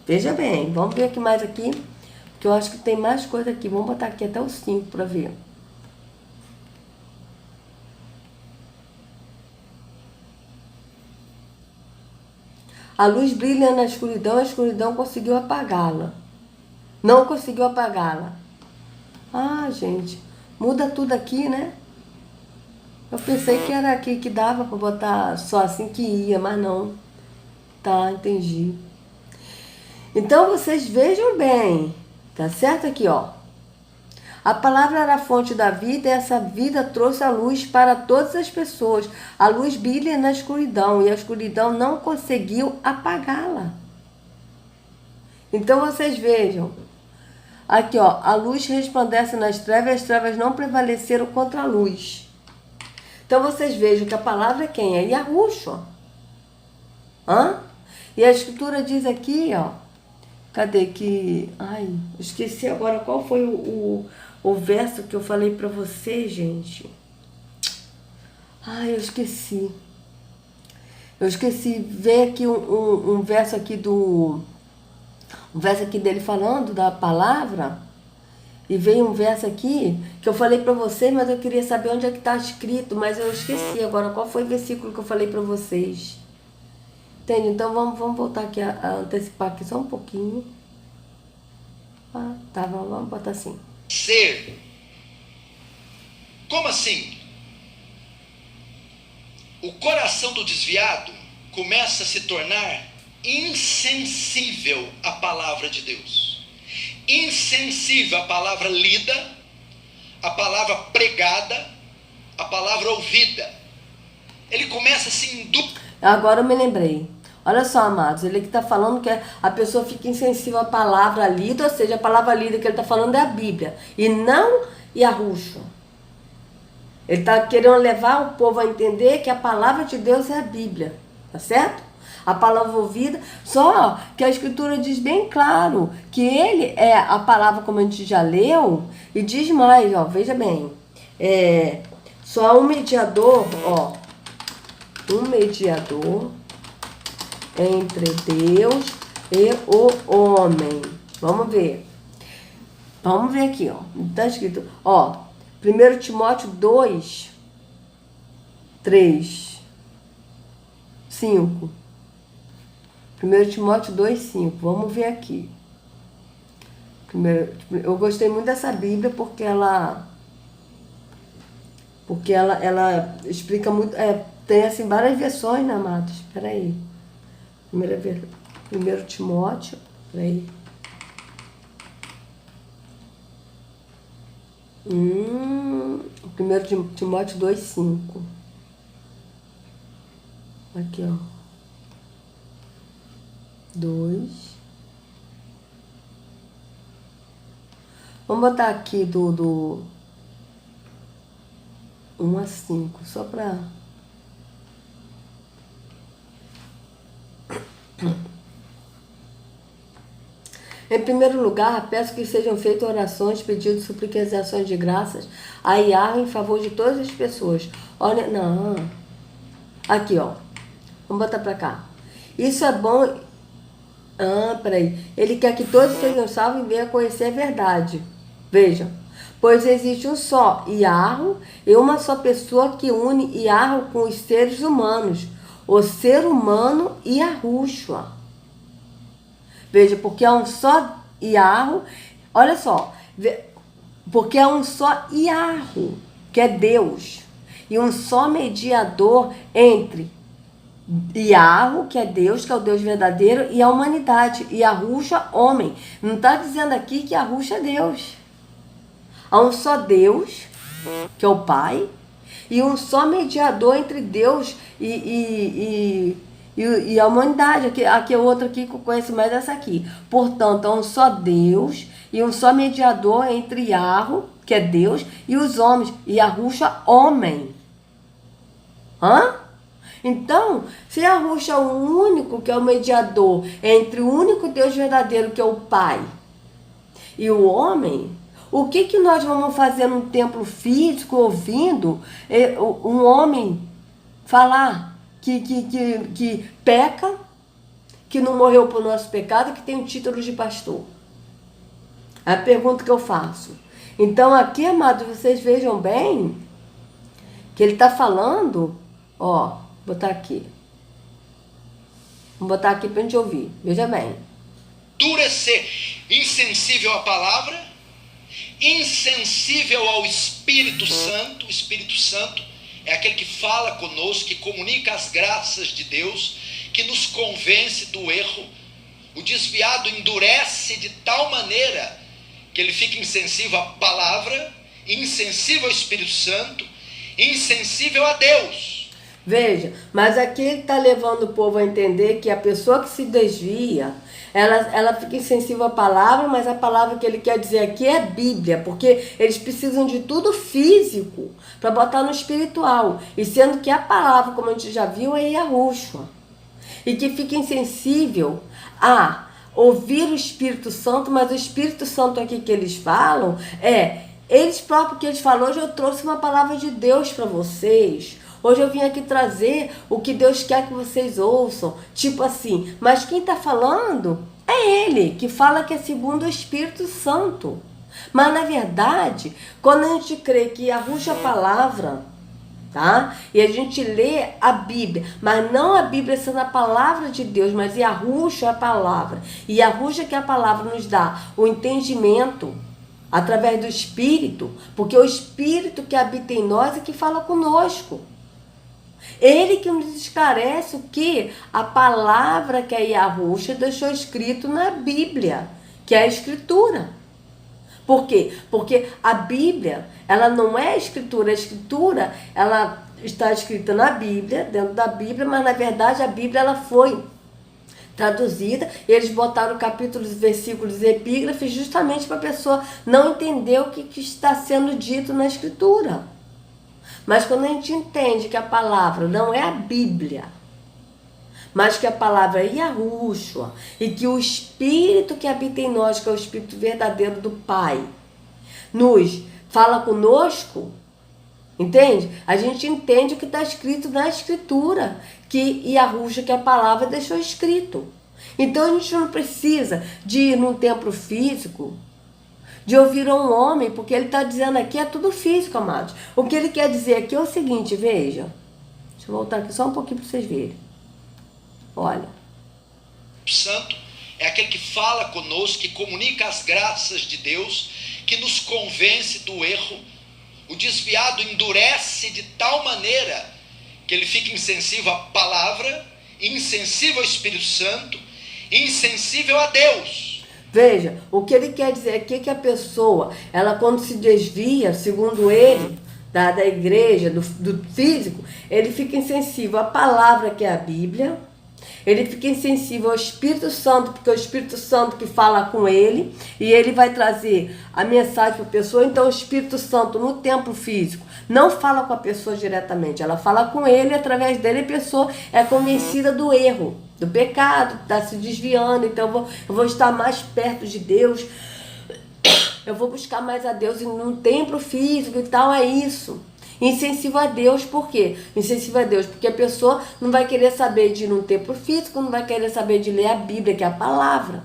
Veja bem, vamos ver aqui mais aqui, porque eu acho que tem mais coisa aqui. Vamos botar aqui até os 5 para ver. A luz brilha na escuridão, a escuridão conseguiu apagá-la. Não conseguiu apagá-la. Ah, gente, muda tudo aqui, né? Eu pensei que era aqui que dava para botar só assim que ia, mas não. Tá, entendi. Então vocês vejam bem, tá certo aqui, ó. A palavra era a fonte da vida, e essa vida trouxe a luz para todas as pessoas. A luz brilha na escuridão, e a escuridão não conseguiu apagá-la. Então vocês vejam, aqui ó, a luz resplandece nas trevas, e as trevas não prevaleceram contra a luz. Então vocês vejam que a palavra é quem? É Yahushua. E a escritura diz aqui, ó, cadê que... Ai, esqueci agora qual foi o verso que eu falei para você, gente. Ai, eu esqueci. Eu esqueci. Ver aqui um verso aqui do... Um verso aqui dele falando da palavra. E veio um verso aqui que eu falei para vocês, mas eu queria saber onde é que está escrito. Mas eu esqueci agora qual foi o versículo que eu falei para vocês. Entende? Então vamos voltar aqui a antecipar aqui só um pouquinho. Ah, tá, vamos botar assim. Ser. Como assim? O coração do desviado começa a se tornar insensível à palavra de Deus. Insensível à palavra lida, à palavra pregada, à palavra ouvida. Ele começa assim... Agora eu me lembrei. Olha só, amados, ele que está falando que a pessoa fica insensível à palavra lida, ou seja, a palavra lida que ele está falando é a Bíblia, e não Yahushua. Ele está querendo levar o povo a entender que a palavra de Deus é a Bíblia, tá certo? A palavra ouvida, só que a Escritura diz bem claro que ele é a palavra, como a gente já leu, e diz mais, ó, veja bem, só um mediador, ó, um mediador entre Deus e o homem. Vamos ver. Vamos ver aqui, ó. Está escrito, ó, 1 Timóteo 2, 3, 5. 1 Timóteo 2, 5. Vamos ver aqui. Eu gostei muito dessa Bíblia porque ela explica muito. Tem assim várias versões, né, amados? Espera aí. 1 Timóteo. Espera aí. 1 Timóteo 2, 5. Aqui, ó. 2. Vamos botar aqui do 1 a 5, só para... Em primeiro lugar, peço que sejam feitas orações, pedidos, súplicas e ações de graças a Yahweh em favor de todas as pessoas. Olha, não. Aqui, ó. Vamos botar para cá. Isso é bom. Peraí. Ele quer que todos sejam salvos e venham a conhecer a verdade. Vejam. Pois existe um só Yahweh e uma só pessoa que une Yahweh com os seres humanos. O ser humano e Yahushua. Veja, porque é um só Yahweh. Olha só. Porque é um só Yahweh, que é Deus. E um só mediador entre Yahweh, que é Deus, que é o Deus verdadeiro, e a humanidade. E Yahushua, homem. Não está dizendo aqui que Yahushua é Deus. Há um só Deus, que é o Pai, e um só mediador entre Deus e a humanidade. Aqui é outra aqui que eu conheço mais, essa aqui. Portanto, há um só Deus e um só mediador entre Yahweh, que é Deus, e os homens. E Yahushua, homem. Então, se Yahushua é o único que é o mediador entre o único Deus verdadeiro, que é o Pai, e o homem... O que nós vamos fazer num templo físico ouvindo um homem falar que peca, que não morreu por nosso pecado, que tem o título de pastor? É a pergunta que eu faço. Então aqui, amados, vocês vejam bem que ele está falando, ó, vou botar aqui. Vou botar aqui para a gente ouvir. Veja bem. Endurecer, insensível à palavra, insensível ao Espírito Santo. O Espírito Santo é aquele que fala conosco, que comunica as graças de Deus, que nos convence do erro. O desviado endurece de tal maneira que ele fica insensível à palavra, insensível ao Espírito Santo, insensível a Deus. Veja, mas aqui ele está levando o povo a entender que a pessoa que se desvia, ela fica insensível à palavra, mas a palavra que ele quer dizer aqui é Bíblia, porque eles precisam de tudo físico para botar no espiritual. E sendo que a palavra, como a gente já viu, é Yahushua. E que fica insensível a ouvir o Espírito Santo, mas o Espírito Santo aqui que eles falam eles próprios que eles falam. Hoje eu trouxe uma palavra de Deus para vocês. Hoje eu vim aqui trazer o que Deus quer que vocês ouçam. Tipo assim, mas quem está falando é Ele, que fala que é segundo o Espírito Santo. Mas na verdade, quando a gente crê que Yahushua é a palavra, tá? E a gente lê a Bíblia, mas não a Bíblia sendo a palavra de Deus, mas Yahushua é a palavra. E Yahushua que a palavra nos dá o entendimento através do Espírito, porque o Espírito que habita em nós é que fala conosco. Ele que nos esclarece o que? A palavra que a Yahushua deixou escrito na Bíblia, que é a Escritura. Por quê? Porque a Bíblia, ela não é a Escritura, ela está escrita na Bíblia, dentro da Bíblia, mas na verdade a Bíblia ela foi traduzida, e eles botaram capítulos, versículos e epígrafes justamente para a pessoa não entender o que está sendo dito na Escritura. Mas quando a gente entende que a palavra não é a Bíblia, mas que a palavra é Yahushua, e que o Espírito que habita em nós, que é o Espírito verdadeiro do Pai, nos fala conosco, entende? A gente entende o que está escrito na Escritura, que Yahushua, que a palavra, deixou escrito. Então a gente não precisa de ir num templo físico, de ouvir um homem, porque ele está dizendo aqui, é tudo físico, amados. O que ele quer dizer aqui é o seguinte, veja. Deixa eu voltar aqui só um pouquinho para vocês verem. Olha. O Santo é aquele que fala conosco, que comunica as graças de Deus, que nos convence do erro. O desviado endurece de tal maneira que ele fica insensível à palavra, insensível ao Espírito Santo, insensível a Deus. Veja, o que ele quer dizer aqui é que a pessoa, ela quando se desvia, segundo ele, da igreja, do físico, ele fica insensível à palavra que é a Bíblia, ele fica insensível ao Espírito Santo, porque é o Espírito Santo que fala com ele, e ele vai trazer a mensagem para a pessoa. Então o Espírito Santo no templo físico não fala com a pessoa diretamente, ela fala com ele, através dele a pessoa é convencida do erro, do pecado, está se desviando. Então eu vou estar mais perto de Deus, eu vou buscar mais a Deus num templo físico e tal, é isso. Insensível a Deus, por quê? Insensível a Deus, porque a pessoa não vai querer saber de ir num templo físico, não vai querer saber de ler a Bíblia, que é a palavra.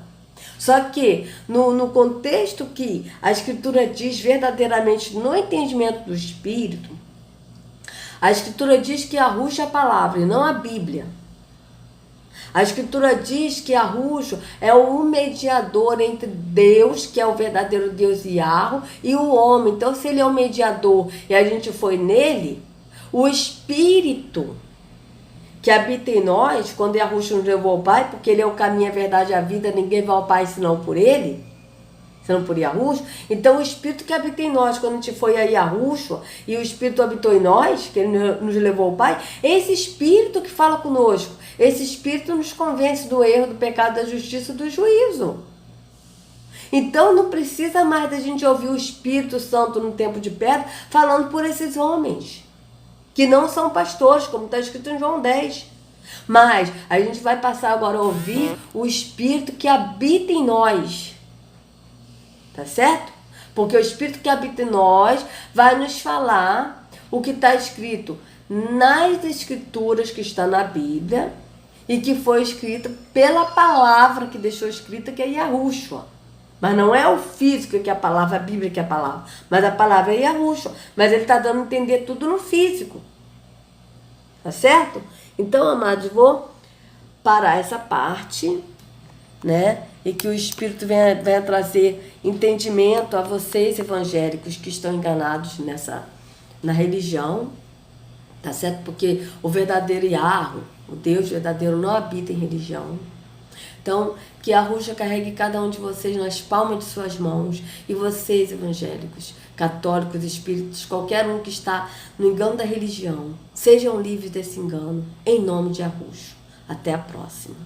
Só que, no contexto que a Escritura diz verdadeiramente no entendimento do Espírito, a Escritura diz que Yahushua é a palavra e não a Bíblia. A Escritura diz que Yahushua é o mediador entre Deus, que é o verdadeiro Deus Yahu, e o homem. Então, se ele é o mediador e a gente foi nele, o Espírito que habita em nós, quando Yahushua nos levou ao Pai, porque ele é o caminho, a verdade e a vida, ninguém vai ao Pai senão por ele, senão por Yahushua. Então, o Espírito que habita em nós, quando a gente foi a Yahushua, e o Espírito habitou em nós, que ele nos levou ao Pai, esse Espírito que fala conosco, esse Espírito nos convence do erro, do pecado, da justiça e do juízo. Então não precisa mais da gente ouvir o Espírito Santo no tempo de pedra falando por esses homens, que não são pastores, como está escrito em João 10. Mas a gente vai passar agora a ouvir o Espírito que habita em nós. Tá certo? Porque o Espírito que habita em nós vai nos falar o que está escrito nas Escrituras, que está na Bíblia, e que foi escrita pela palavra que deixou escrita, que é Yahushua. Mas não é o físico que é a palavra, a Bíblia que é a palavra, mas a palavra é Yahushua. Mas ele está dando a entender tudo no físico. Tá certo? Então, amados, vou parar essa parte, né? E que o Espírito venha trazer entendimento a vocês, evangélicos, que estão enganados na religião. Tá certo? Porque o verdadeiro Yahu, o Deus verdadeiro, não habita em religião. Então, que a Yahushua carregue cada um de vocês nas palmas de suas mãos. E vocês, evangélicos, católicos, espíritos, qualquer um que está no engano da religião, sejam livres desse engano, em nome de Yahushua. Até a próxima.